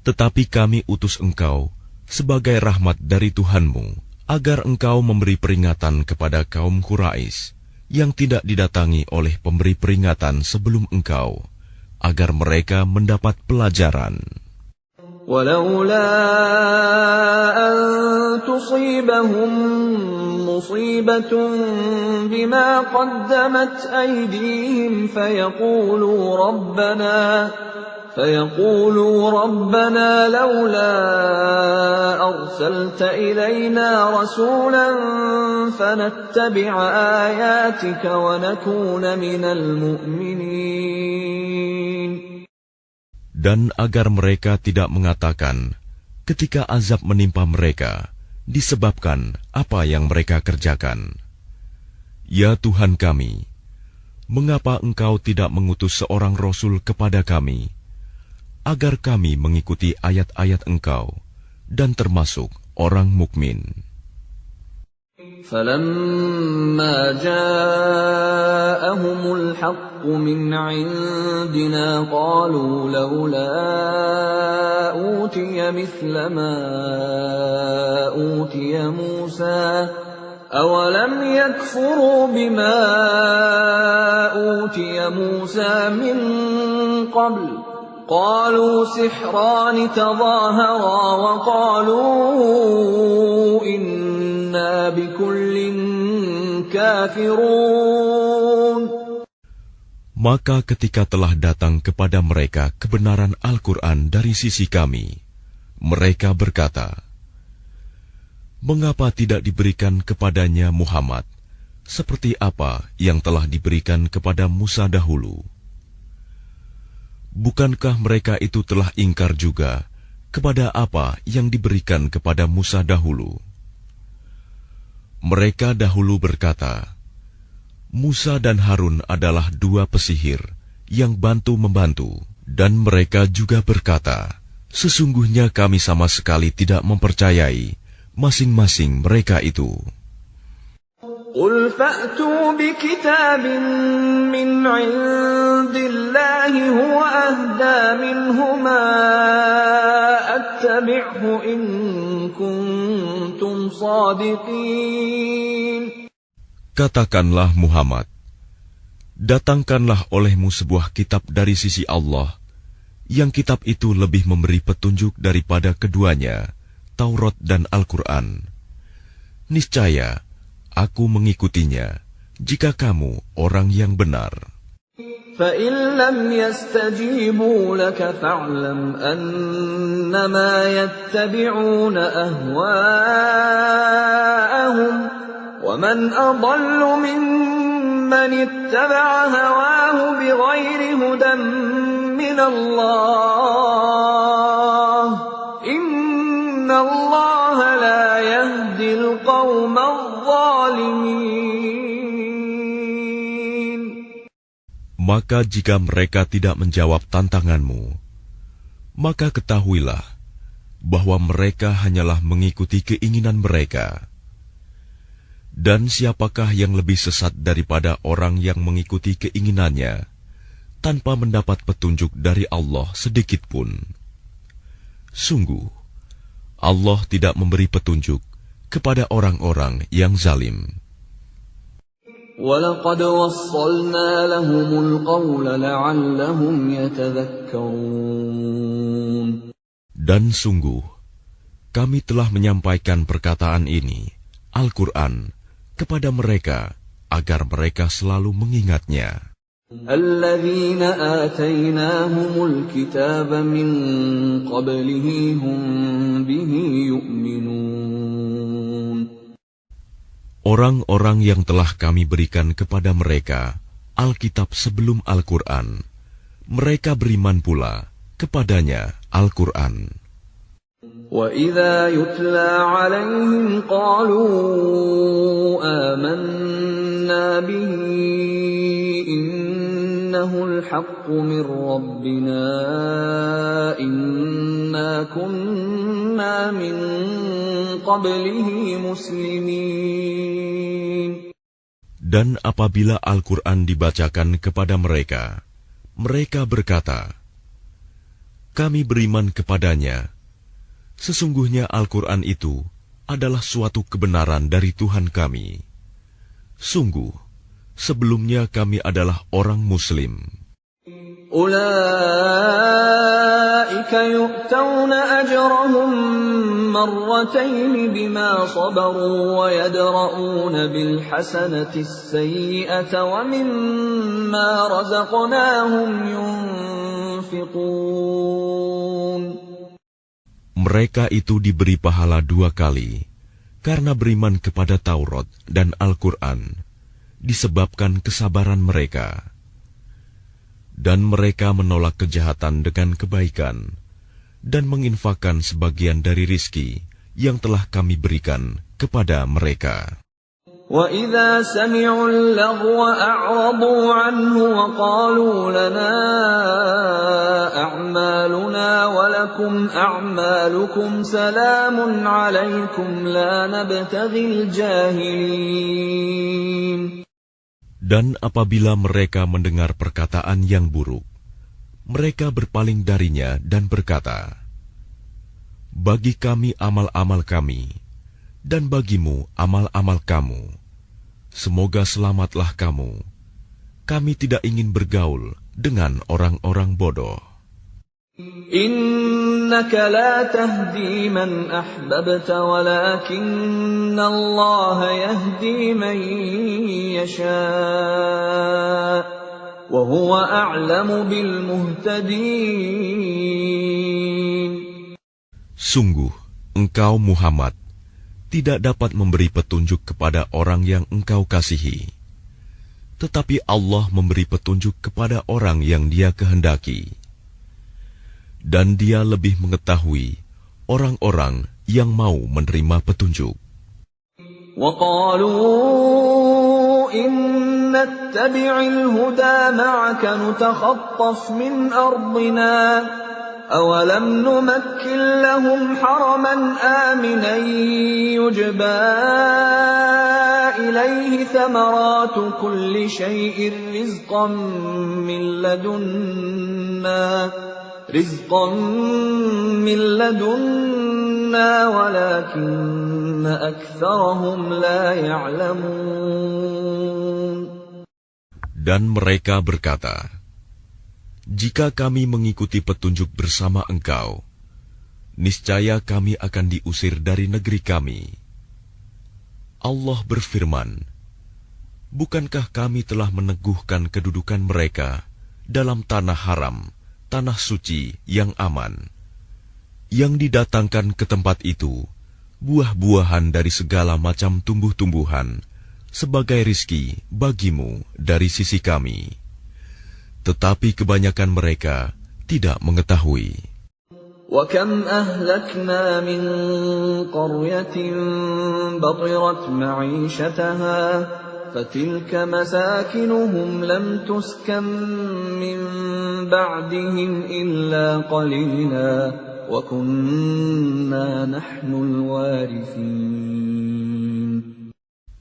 Tetapi kami utus engkau sebagai rahmat dari Tuhanmu, agar engkau memberi peringatan kepada kaum Quraisy yang tidak didatangi oleh pemberi peringatan sebelum engkau, agar mereka mendapat pelajaran. وَلَوْلَا أَن تُصِيبَهُم مُّصِيبَةٌ بِمَا قَدَّمَتْ أَيْدِيهِمْ فَيَقُولُوا رَبَّنَا لَوْلَا أَرْسَلْتَ إِلَيْنَا رَسُولًا فَنَتَّبِعَ آيَاتِكَ وَنَكُونَ مِنَ الْمُؤْمِنِينَ. Dan agar mereka tidak mengatakan ketika azab menimpa mereka disebabkan apa yang mereka kerjakan, "Ya Tuhan kami, mengapa Engkau tidak mengutus seorang Rasul kepada kami, agar kami mengikuti ayat-ayat Engkau dan termasuk orang mukmin. فَلَمَّا جَاءَهُمُ الْحَقُّ مِنْ عِنْدِنَا قَالُوا لَوْلَا أُوتِيَ مِثْلَ مَا أُوتِيَ مُوسَى أَوَلَمْ يَكْفُرُوا بِمَا أُوتِيَ مُوسَى مِنْ قَبْلُ قَالُوا سِحْرَانِ تَظَاهَرَا وَقَالُوا إِنَّا بِكُلٍّ كَافِرُونَ. Maka ketika telah datang kepada mereka kebenaran Al-Quran dari sisi kami, mereka berkata, "Mengapa tidak diberikan kepadanya Muhammad seperti apa yang telah diberikan kepada Musa dahulu?" Bukankah mereka itu telah ingkar juga kepada apa yang diberikan kepada Musa dahulu? Mereka dahulu berkata, Musa dan Harun adalah dua pesihir yang bantu-membantu, dan mereka juga berkata, sesungguhnya kami sama sekali tidak mempercayai masing-masing mereka itu. قُلْ فَأْتُوا بِكِتَابٍ مِّنْ عِندِ اللَّهِ هُوَ أَهْدَىٰ مِنْهُمَا أَتَّبِعْهُ إِن كُنتُمْ صَادِقِينَ. Katakanlah Muhammad, datangkanlah olehmu sebuah kitab dari sisi Allah, yang kitab itu lebih memberi petunjuk daripada keduanya, Taurat dan Al-Quran. Niscaya aku mengikutinya, jika kamu orang yang benar. فَإِن لَّمْ يَسْتَجِيبُوا لَكَ فَاعْلَمْ أَنَّمَا يَتَّبِعُونَ أَهْوَاءَهُمْ وَمَنْ أَضَلُّ مِمَّنِ اتَّبَعَ هَوَاهُ بِغَيْرِ هُدًى مِّنَ اللَّهِ إِنَّ اللَّهَ لَا يَهْدِي الْقَوْمَ الظَّالِمِينَ. Maka jika mereka tidak menjawab tantanganmu, maka ketahuilah bahwa mereka hanyalah mengikuti keinginan mereka. Dan siapakah yang lebih sesat daripada orang yang mengikuti keinginannya tanpa mendapat petunjuk dari Allah sedikit pun? Sungguh, Allah tidak memberi petunjuk kepada orang-orang yang zalim. وَلَقَدْ وَصَّلْنَا لَهُمُ الْقَوْلَ لَعَلَّهُمْ يَتَذَكَّرُونَ. Dan sungguh, kami telah menyampaikan perkataan ini, Al-Quran, kepada mereka, agar mereka selalu mengingatnya. الَّذِينَ آتَيْنَاهُمُ الْكِتَابَ مِنْ قَبْلِهِ هُمْ بِهِ يُؤْمِنُونَ. Orang-orang yang telah kami berikan kepada mereka Alkitab sebelum Al-Quran, mereka beriman pula kepadanya Al-Quran. وَإِذَا يُتْلَى عَلَيْهِمْ قَالُوا آمَنَّا بِهِ إِنَّهُ الْحَقُّ مِنْ رَبِّنَا إِنَّا كُنَّا مِنْ قَبْلِهِ مُسْلِمِينَ. Dan apabila Al-Quran dibacakan kepada mereka, mereka berkata, kami beriman kepadanya. Sesungguhnya Al-Quran itu adalah suatu kebenaran dari Tuhan kami. Sungguh, sebelumnya kami adalah orang Muslim. أُولَئِكَ يُؤْتَوْنَ أَجْرَهُمْ مَرَّتَيْنِ بِمَا صَبَرُوا وَيَدْرَءُونَ بِالْحَسَنَةِ السَّيِّئَةَ وَمِمَّا رَزَقْنَاهُمْ يُنْفِقُونَ. Mereka itu diberi pahala 2 kali, karena beriman kepada Taurat dan Al-Quran, disebabkan kesabaran mereka. Dan mereka menolak kejahatan dengan kebaikan, dan menginfakkan sebagian dari rizki yang telah kami berikan kepada mereka. وَإِذَا سَمِعُوا اللَّغْوَ أَعْرَضُوا عَنْهُ وَقَالُوا لَنَا أَعْمَالُنَا وَلَكُمْ أَعْمَالُكُمْ سَلَامٌ عَلَيْكُمْ لَا نَبْتَغِي الْجَاهِلِينَ. Dan apabila mereka mendengar perkataan yang buruk, mereka berpaling darinya dan berkata, bagi kami amal-amal kami, dan bagimu amal-amal kamu. Semoga selamatlah kamu. Kami tidak ingin bergaul dengan orang-orang bodoh. Innaka la tahdi man ahbabta walakinna Allah yahdi man yasha' wa huwa a'lamu bil muhtadin. Sungguh, engkau Muhammad tidak dapat memberi petunjuk kepada orang yang engkau kasihi. Tetapi Allah memberi petunjuk kepada orang yang Dia kehendaki. Dan Dia lebih mengetahui orang-orang yang mau menerima petunjuk. وَقَالُوا إِن نَّتَّبِعِ الْهُدَى مَعَكَ نُتَخَطَّفْ مِنْ أَرْضِنَا أَوَلَمْ نُمَكِّن لَّهُمْ حَرَمًا آمِنًا يُجْبَىٰ إِلَيْهِ ثَمَرَاتُ كُلِّ شَيْءٍ رِّزْقًا مِّن لَّدُنَّا وَلَٰكِنَّ أَكْثَرَهُمْ لَا يَعْلَمُونَ. Dan mereka berkata, jika kami mengikuti petunjuk bersama engkau, niscaya kami akan diusir dari negeri kami. Allah berfirman, bukankah kami telah meneguhkan kedudukan mereka dalam tanah haram, tanah suci yang aman, yang didatangkan ke tempat itu buah-buahan dari segala macam tumbuh-tumbuhan sebagai rizki bagimu dari sisi kami. Tetapi kebanyakan mereka tidak mengetahui. وَكَمْ أَهْلَكْنَا مِنْ قَرْيَةٍ بَطِرَتْ مَعِيشَتَهَا فَتِلْكَ مَسَاكِنُهُمْ لَمْ تُسْكَنْ مِنْ بَعْدِهِمْ إِلَّا قَلِيلًا وَكُنَّا نَحْنُ الْوَارِثِينَ.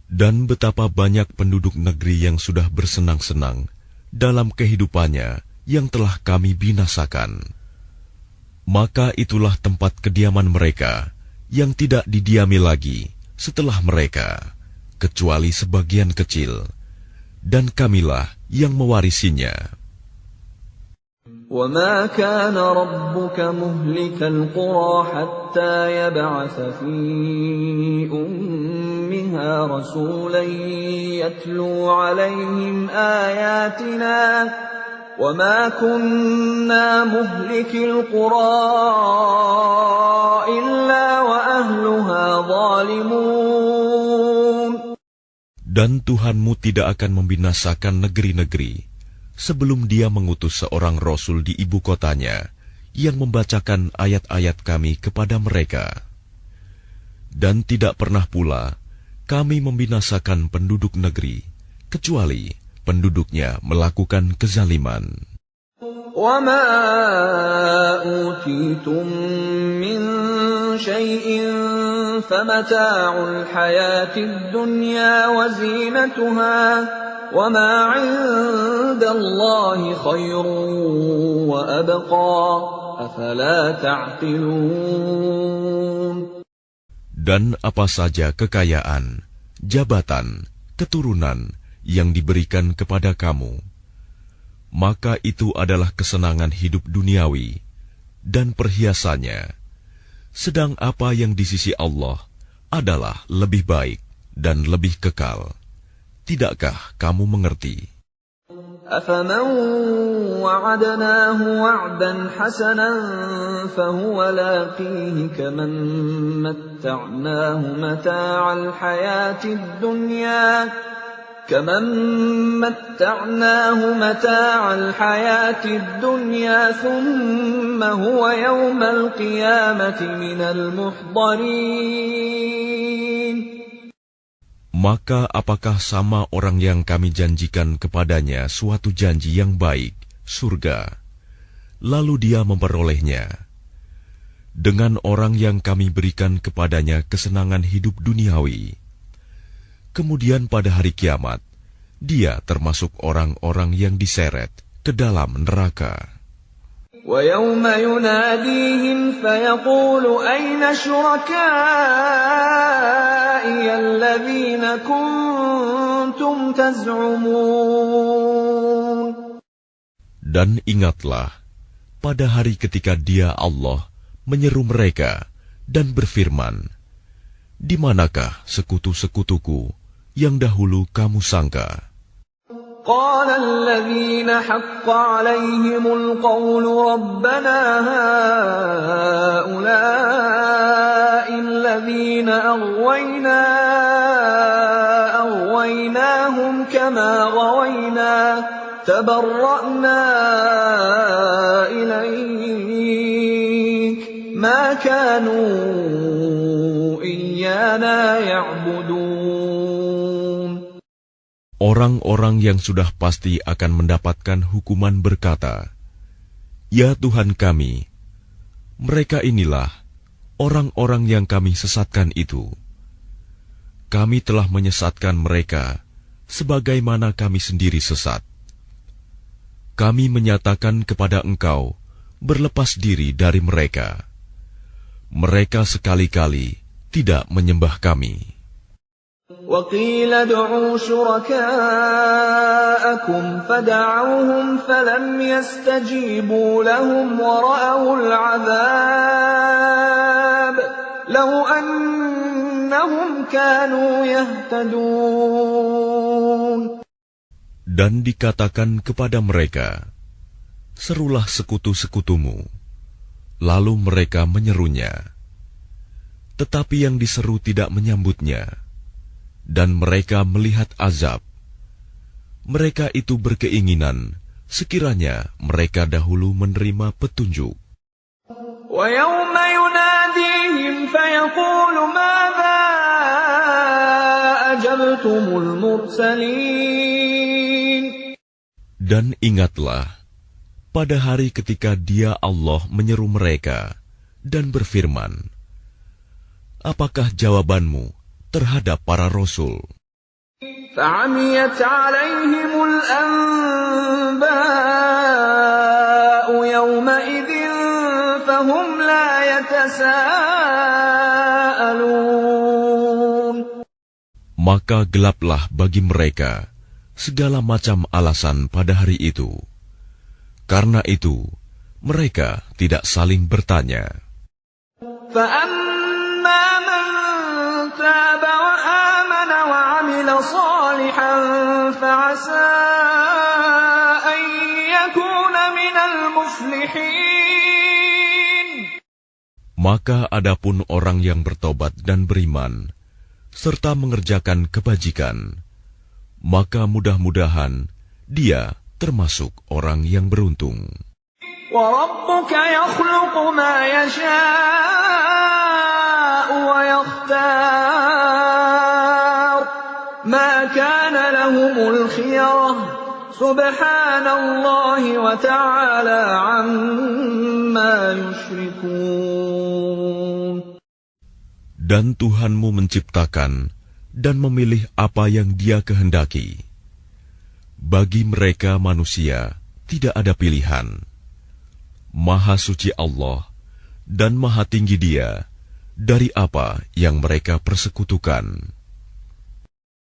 Dan betapa banyak penduduk negeri yang sudah bersenang-senang dalam kehidupannya yang telah kami binasakan. Maka itulah tempat kediaman mereka yang tidak didiami lagi setelah mereka, kecuali sebagian kecil, dan kamilah yang mewarisinya. وَمَا كَانَ رَبُّكَ مُهْلِكَ الْقُرَىٰ حَتَّىٰ يَبْعَثَ فِي أُمِّهَا رَسُولًا يَتْلُو عَلَيْهِمْ آيَاتِنَا وَمَا كُنَّا مُهْلِكِي الْقُرَىٰ إِلَّا وَأَهْلُهَا ظَالِمُونَ. Dan Tuhanmu tidak akan membinasakan negeri-negeri sebelum Dia mengutus seorang Rasul di ibu kotanya yang membacakan ayat-ayat kami kepada mereka. Dan tidak pernah pula kami membinasakan penduduk negeri, kecuali penduduknya melakukan kezaliman. وَمَا أُوتِيتُم مِّن شَيْءٍ فَمَتَاعُ الْحَيَاةِ الدُّنْيَا وَزِينَتُهَا وَمَا عِندَ اللَّهِ خَيْرٌ وَأَبْقَىٰ أَفَلَا تَعْقِلُونَ. Dan apa saja kekayaan, jabatan, keturunan yang diberikan kepada kamu, maka itu adalah kesenangan hidup duniawi dan perhiasannya. Sedang apa yang di sisi Allah adalah lebih baik dan lebih kekal. Tidakkah kamu mengerti? أَفَمَنْ وَعَدْنَاهُ وَعْدًا حَسَنًا فَهُوَ لَاقِيهِ كَمَنْ مَتَّعْنَاهُ مَتَاعَ الْحَيَاةِ الدُّنْيَا ثُمَّ هُوَ يَوْمَ الْقِيَامَةِ مِنَ الْمُحْضَرِينَ. Maka apakah sama orang yang kami janjikan kepadanya suatu janji yang baik, surga, lalu dia memperolehnya, dengan orang yang kami berikan kepadanya kesenangan hidup duniawi, kemudian pada hari kiamat, dia termasuk orang-orang yang diseret ke dalam neraka. وَيَوْمَ يُنَادِيهِمْ فَيَقُولُ أَيْنَ شُرَكَائِيَ الَّذِينَ كُنتُمْ تَزْعُمُونَ. Dan ingatlah, pada hari ketika Dia Allah menyeru mereka dan berfirman, di manakah sekutu-sekutuku yang dahulu kamu sangka? قال الذين حق عليهم القول ربنا هؤلاء الذين أغويناهم كما غوينا تبرأنا إليك ما كانوا إيانا يعبدون. Orang-orang yang sudah pasti akan mendapatkan hukuman berkata, "Ya Tuhan kami, mereka inilah orang-orang yang kami sesatkan itu. Kami telah menyesatkan mereka sebagaimana kami sendiri sesat. Kami menyatakan kepada Engkau berlepas diri dari mereka. Mereka sekali-kali tidak menyembah kami." وَقِيلَ ادْعُوا شُرَكَاءَكُمْ فَدَعَوْهُمْ فَلَمْ يَسْتَجِيبُوا لَهُمْ وَرَأَوُا الْعَذَابَ لَوْ أَنَّهُمْ كَانُوا يَهْتَدُونَ. Dan dikatakan kepada mereka, serulah sekutu-sekutumu. Lalu mereka menyerunya. Tetapi yang diseru tidak menyambutnya. Dan mereka melihat azab. Mereka itu berkeinginan sekiranya mereka dahulu menerima petunjuk. وَيَوْمَ يُنَادِيهِمْ فَيَقُولُ مَاذَا أَجَبْتُمُ الْمُرْسَلِينَ. Dan ingatlah, pada hari ketika Dia Allah menyeru mereka dan berfirman, apakah jawabanmu terhadap para rasul? فَعَمِيَتْ عَلَيْهِمُ الْأَنْبَاءُ يَوْمَئِذٍ فَهُمْ لَا يَتَسَاءَلُونَ. Maka gelaplah bagi mereka segala macam alasan pada hari itu. Karena itu, mereka tidak saling bertanya. فَأَمَّا مَنْ تَابَ وَآمَنَ وَعَمِلَ صَالِحًا فَعَسَىٰ أَنْ يَكُونَ مِنَ الْمُفْلِحِينَ. Maka adapun orang yang bertobat dan beriman, serta mengerjakan kebajikan, maka mudah-mudahan dia termasuk orang yang beruntung. وَرَبُّكَ يَخْلُقُ مَا يَشَاءُ وَيَخْتَارُ مَا كَانَ لَهُمُ الْخِيَرَةُ سُبْحَانَ اللَّهِ وَتَعَالَى عَمَّا يُشْرِكُونَ. Dan Tuhanmu menciptakan dan memilih apa yang Dia kehendaki. Bagi mereka manusia tidak ada pilihan. Maha suci Allah dan maha tinggi Dia dari apa yang mereka persekutukan.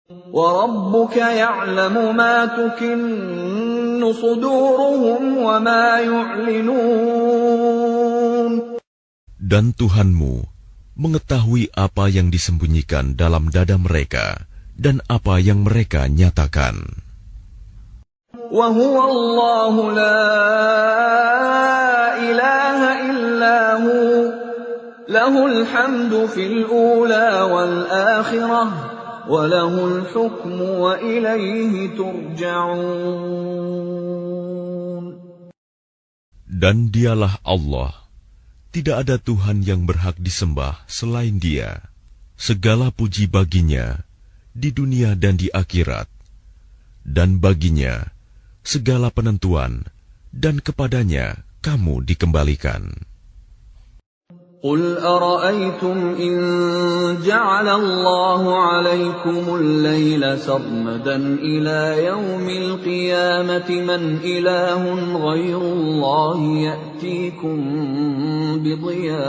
وَرَبُّكَ يَعْلَمُ مَا تُكِنُّ صُدُورُهُمْ وَمَا يُعْلِنُونَ. Dan Tuhanmu mengetahui apa yang disembunyikan dalam dada mereka dan apa yang mereka nyatakan. وَهُوَ اللَّهُ لَا إِلَٰهَ إِلَّا هُوَ لَهُ الْحَمْدُ فِي الْأُولَىٰ وَالْآخِرَةِ وَلَهُ الْحُكْمُ وَإِلَيْهِ تُرْجَعُونَ. Dan Dialah Allah, tidak ada Tuhan yang berhak disembah selain Dia. Segala puji baginya, di dunia dan di akhirat, dan baginya segala penentuan, dan kepadanya kamu dikembalikan. قل أرأيتم إن جعل الله عليكم الليل سرمدا إلى يوم القيامة من إله غير الله يأتيكم بضياء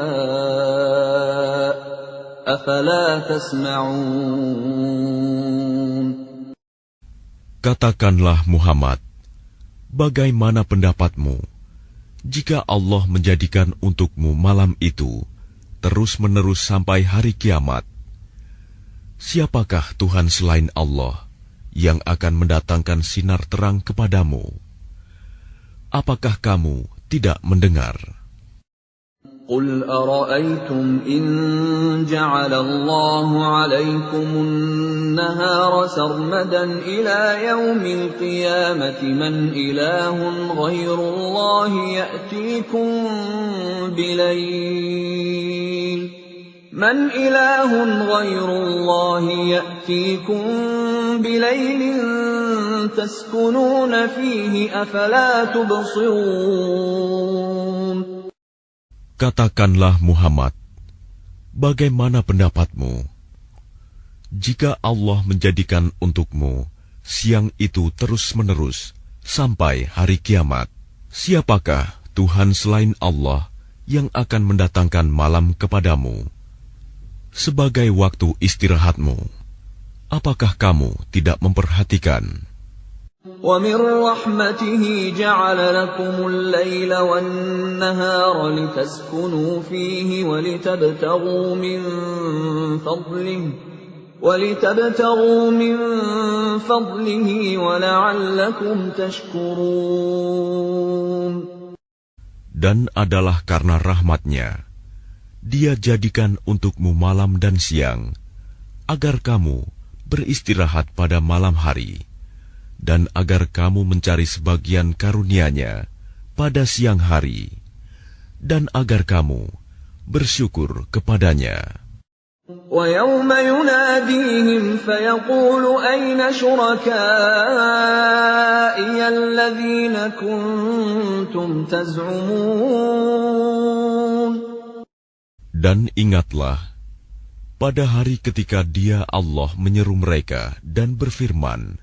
أفلا تسمعون. Katakanlah Muhammad, bagaimana pendapatmu jika Allah menjadikan untukmu malam itu terus-menerus sampai hari kiamat? Siapakah Tuhan selain Allah yang akan mendatangkan sinar terang kepadamu? Apakah kamu tidak mendengar? قل أرأيتم إن جعل الله عليكم النهار سرمدا إلى يوم القيامة من إله غير الله يأتيكم بليل تسكنون فيه أفلا تبصرون. Katakanlah Muhammad, bagaimana pendapatmu jika Allah menjadikan untukmu siang itu terus-menerus sampai hari kiamat? Siapakah Tuhan selain Allah yang akan mendatangkan malam kepadamu sebagai waktu istirahatmu? Apakah kamu tidak memperhatikan? وَمِنْ رَحْمَتِهِ جَعَلَ لَكُمُ اللَّيْلَ وَالنَّهَارَ لِتَسْكُنُوا فِيهِ وَلِتَبْتَغُوا مِنْ فَضْلِهِ وَلَعَلَّكُمْ تَشْكُرُونَ. Dan adalah karena rahmat-Nya, Dia jadikan untukmu malam dan siang, agar kamu beristirahat pada malam hari, dan agar kamu mencari sebagian karunia-Nya pada siang hari, dan agar kamu bersyukur kepadanya. وَيَوْمَ يُنَادِيهِمْ فَيَقُولُ أَيْنَ شُرَكَائِيَ الَّذِينَ كُنتُمْ تَزْعُمُونَ. Dan ingatlah, pada hari ketika Dia Allah menyeru mereka dan berfirman,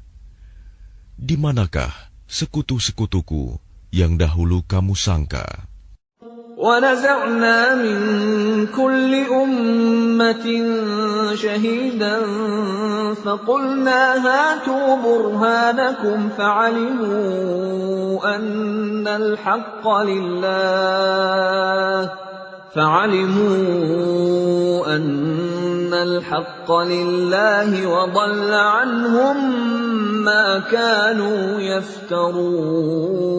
di manakah sekutu-sekutuku yang dahulu kamu sangka? وَنَزَعْنَا مِنْ كُلِّ أُمَّةٍ شَهِيدًا فَقُلْنَا هَاتُوا بُرْهَانَكُمْ فَعَلِمُوا أَنَّ الْحَقَّ لِلَّهِ وَضَلَّ عَنْهُمْ مَا كَانُوا يَفْتَرُونَ.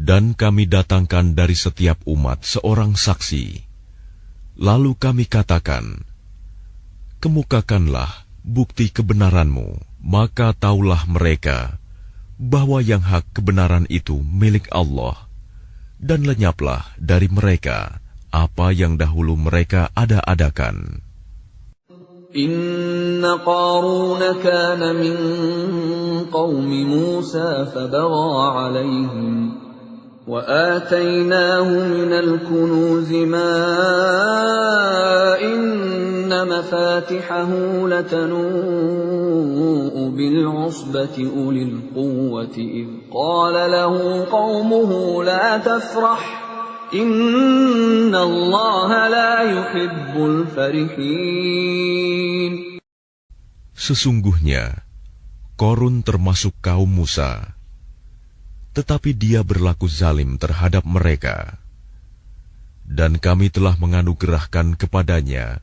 Dan kami datangkan dari setiap umat seorang saksi. Lalu kami katakan, kemukakanlah bukti kebenaranmu. Maka taulah mereka bahwa yang hak kebenaran itu milik Allah, dan lenyaplah dari mereka apa yang dahulu mereka ada-adakan. Inna Qarun kana min qaumi Musa fabagha alaihim wa atainahu minal kunuzi ma inna mafatihahu latanu'u bil 'usbati ulil quwwati idh qala lahu qaumuhu la tafrah Inna Allah la yuhibbul farihin. Sesungguhnya Qarun termasuk kaum Musa, tetapi dia berlaku zalim terhadap mereka. Dan kami telah menganugerahkan kepadanya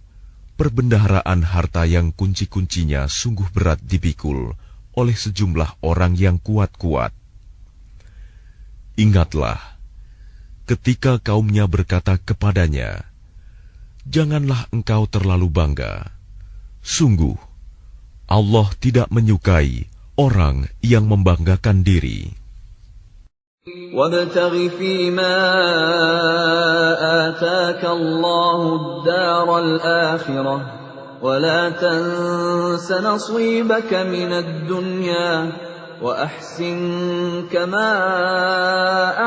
perbendaharaan harta yang kunci-kuncinya sungguh berat dipikul oleh sejumlah orang yang kuat-kuat. Ingatlah ketika kaumnya berkata kepadanya, janganlah engkau terlalu bangga. Sungguh, Allah tidak menyukai orang yang membanggakan diri. وَابْتَغِ فِيمَا آتَاكَ اللَّهُ الدَّارَ الْآخِرَةَ ولا تنس نصيبك من الدنيا وأحسن كما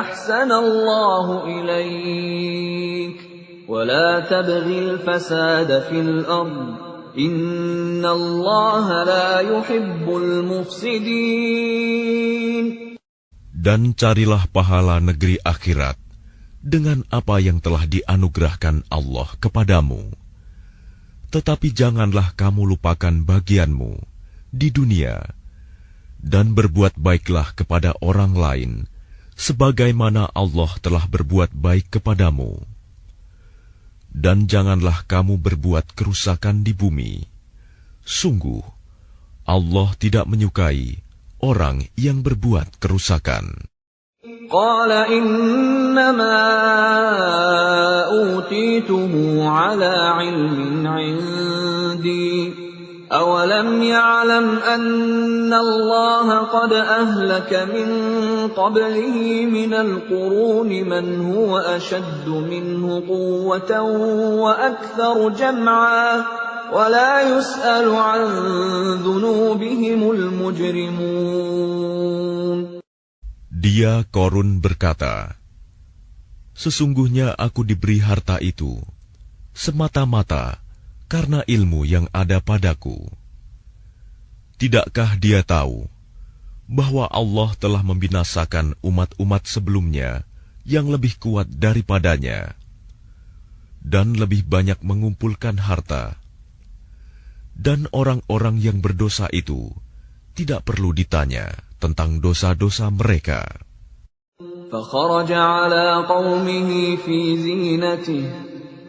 أحسن الله إليك ولا تبغ الفساد في الأرض إن الله لا يحب المفسدين. Dan carilah pahala negeri akhirat dengan apa yang telah dianugerahkan Allah kepadamu. Tetapi janganlah kamu lupakan bagianmu di dunia, dan berbuat baiklah kepada orang lain, sebagaimana Allah telah berbuat baik kepadamu. Dan janganlah kamu berbuat kerusakan di bumi. Sungguh, Allah tidak menyukai orang yang berbuat kerusakan. Qala innama utituhu ala ilmin indi awalam ya'lam anna Allah qad ahlaka min qablihi minal quruni man huwa ashaddu minhu quwwatan wa aktharu jam'a ولا يسأل عن ذنوبهم المجرمون. Dia Korun berkata, sesungguhnya aku diberi harta itu semata-mata karena ilmu yang ada padaku. Tidakkah dia tahu bahwa Allah telah membinasakan umat-umat sebelumnya yang lebih kuat daripadanya dan lebih banyak mengumpulkan harta? Dan orang-orang yang berdosa itu tidak perlu ditanya tentang dosa-dosa mereka. فخرج على قومه في زينته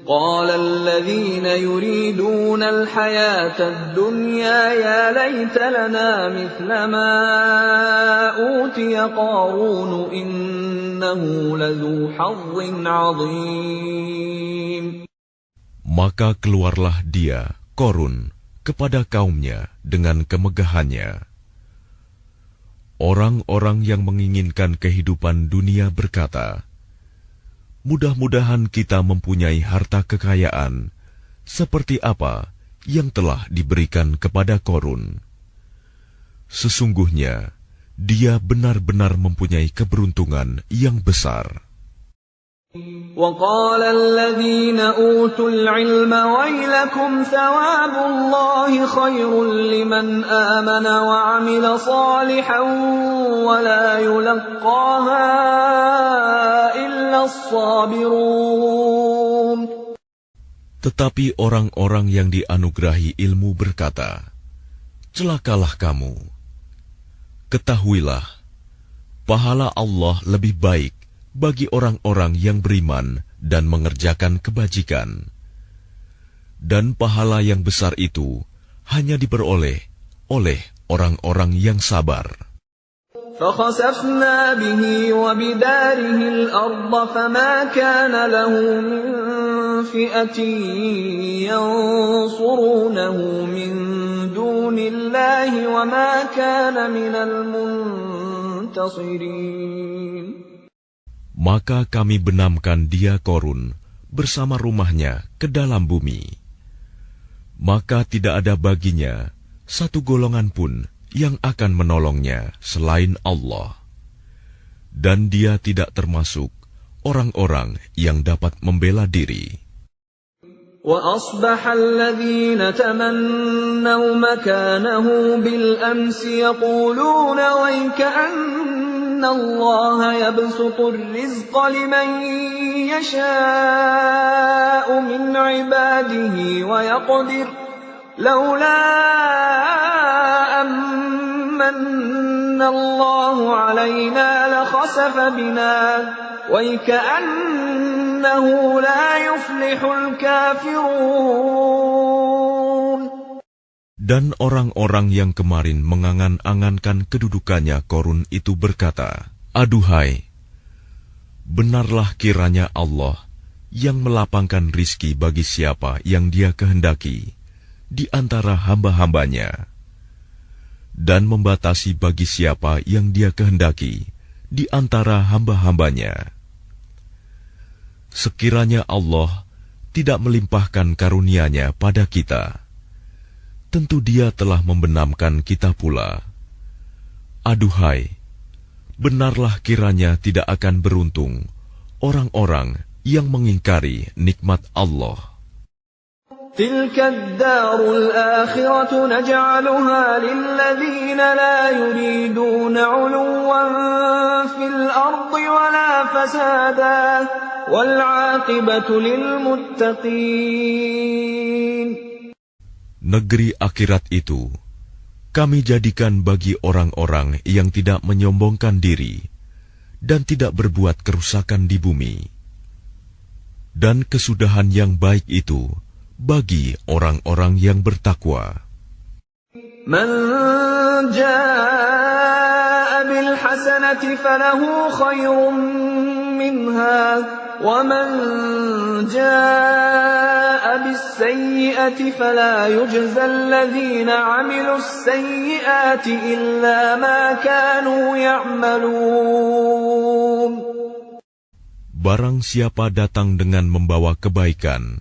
قال الذين يريدون الحياة الدنيا يا ليت لنا مثل ما أوتي قارون إنه لذو حظ عظيم. Maka keluarlah dia, Korun, kepada kaumnya dengan kemegahannya. Orang-orang yang menginginkan kehidupan dunia berkata, mudah-mudahan kita mempunyai harta kekayaan seperti apa yang telah diberikan kepada Korun. Sesungguhnya dia benar-benar mempunyai keberuntungan yang besar. وقال الذين أوتوا العلم ويلكم ثواب الله خير لمن آمن وعمل صالحا ولا يلقاها إلا الصابرون. Tetapi orang-orang yang dianugerahi ilmu berkata, celakalah kamu. Ketahuilah, pahala Allah lebih baik bagi orang-orang yang beriman dan mengerjakan kebajikan. Dan pahala yang besar itu hanya diperoleh oleh orang-orang yang sabar. فَخَسَفْنَا بِهِ وَبِدَارِهِ الْأَرْضَ فَمَا كَانَ لَهُ مِنْ فِئَةٍ يَنْصُرُونَهُ مِنْ دُونِ اللَّهِ وَمَا كَانَ مِنَ الْمُنْتَصِرِينَ. Maka kami benamkan dia Korun bersama rumahnya ke dalam bumi. Maka tidak ada baginya satu golongan pun yang akan menolongnya selain Allah. Dan dia tidak termasuk orang-orang yang dapat membela diri. وَأَصْبَحَ الَّذِينَ تَمَنَّوْا مَكَانَهُ بِالْأَمْسِ يَقُولُونَ وَيْكَأَنَّ اللَّهَ يَبْسُطُ الرِّزْقَ لِمَن يَشَاءُ مِنْ عِبَادِهِ وَيَقْدِرُ لَوْلَا أَمَّنَّ اللَّهُ عَلَيْنَا لَخَسَفَ بِنَا وَيْكَأَنَّهُ لَا يُفْلِحُ الْكَافِرُونَ. Dan orang-orang yang kemarin mengangan-angankan kedudukannya Korun itu berkata, aduhai, benarlah kiranya Allah yang melapangkan rizki bagi siapa yang Dia kehendaki di antara hamba-hambanya, dan membatasi bagi siapa yang Dia kehendaki di antara hamba-hambanya. Sekiranya Allah tidak melimpahkan karunia-Nya pada kita, tentu Dia telah membenamkan kita pula. Aduhai, benarlah kiranya tidak akan beruntung orang-orang yang mengingkari nikmat Allah. تلك الدار الآخرة نجعلها للذين لا يريدون علوا في الأرض ولا فسادا والعاقبة للمتقين. Negeri akhirat itu kami jadikan bagi orang-orang yang tidak menyombongkan diri dan tidak berbuat kerusakan di bumi. Dan kesudahan yang baik itu bagi orang-orang yang bertakwa. Man jaa bil hasanati falahu khairun minha wa man jaa bis sayyi'ati fala yujza alladhina 'amilus sayyi'ati illa ma kanu ya'malun. Barang siapa datang dengan membawa kebaikan,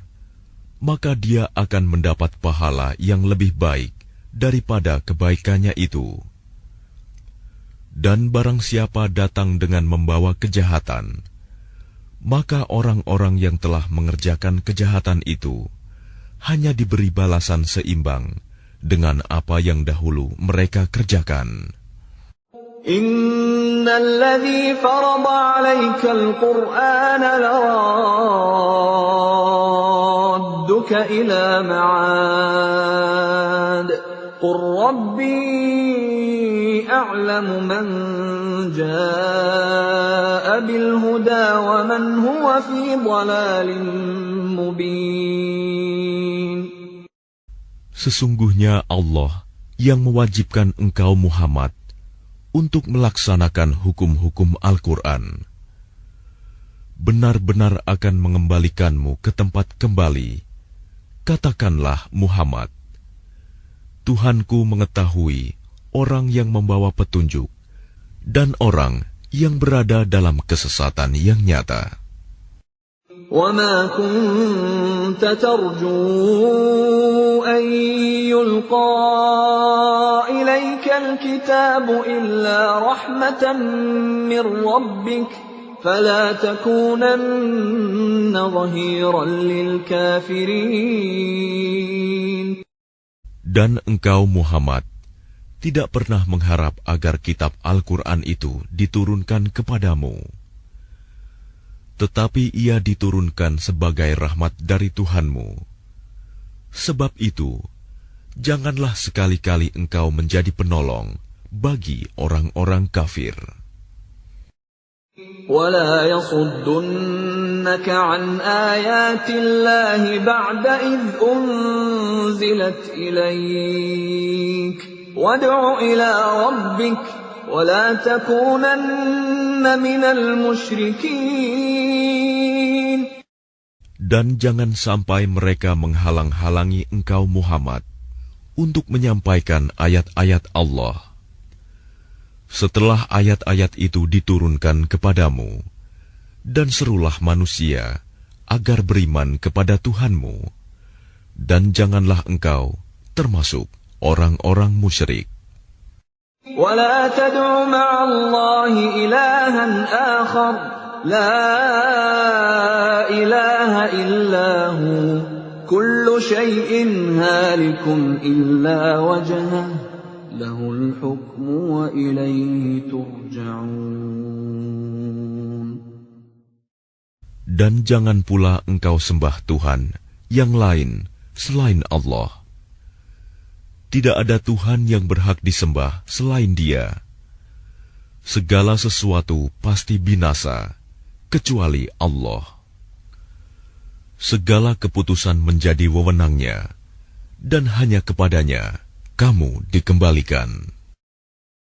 maka dia akan mendapat pahala yang lebih baik daripada kebaikannya itu. Dan barang siapa datang dengan membawa kejahatan, maka orang-orang yang telah mengerjakan kejahatan itu hanya diberi balasan seimbang dengan apa yang dahulu mereka kerjakan. Innal ladzi farada 'alaikal Qur'ana laradduka ila ma'ad. Qur rabbi a'lamu man jaa'a bil huda wa man huwa fi dhalalin mubin. Sesungguhnya Allah yang mewajibkan engkau Muhammad untuk melaksanakan hukum-hukum Al-Quran, benar-benar akan mengembalikanmu ke tempat kembali. Katakanlah Muhammad, Tuhanku mengetahui orang yang membawa petunjuk dan orang yang berada dalam kesesatan yang nyata. وَمَا كُنْتَ تَرْجُو أَنْ يُلْقَى إِلَيْكَ الْكِتَابُ إِلَّا رَحْمَةً مِّنْ رَبِّكَ فَلَا تَكُونَنَّ ظَهِيرًا لِلْكَافِرِينَ. Dan engkau Muhammad tidak pernah mengharap agar kitab Al-Quran itu diturunkan kepadamu. Tetapi ia diturunkan sebagai rahmat dari Tuhanmu. Sebab itu, janganlah sekali-kali engkau menjadi penolong bagi orang-orang kafir. وَلَا يَصُدُّنَّكَ عَنْ آيَاتِ اللَّهِ بَعْدَ إِذْ أُنْزِلَتْ إِلَيْكَ وَادْعُ إِلَى رَبِّكَ وَلَا تَكُونَنَّ مِنَ الْمُشْرِكِينَ. Dan jangan sampai mereka menghalang-halangi engkau Muhammad untuk menyampaikan ayat-ayat Allah. Setelah ayat-ayat itu diturunkan kepadamu, dan serulah manusia agar beriman kepada Tuhanmu, dan janganlah engkau termasuk orang-orang musyrik. وَلَا تَدْعُ مَعَ اللَّهِ إِلَٰهًا آخَرَ لَا إِلَٰهَ إِلَّا هُوَ كُلُّ شَيْءٍ هَالِكٌ إِلَّا وَجْهَهُ لَهُ الْحُكْمُ وَإِلَيْهِ تُرْجَعُونَ. Dan jangan pula engkau sembah Tuhan yang lain selain Allah. Tidak ada Tuhan yang berhak disembah selain Dia. Segala sesuatu pasti binasa, kecuali Allah. Segala keputusan menjadi wewenang-Nya, dan hanya kepadanya kamu dikembalikan.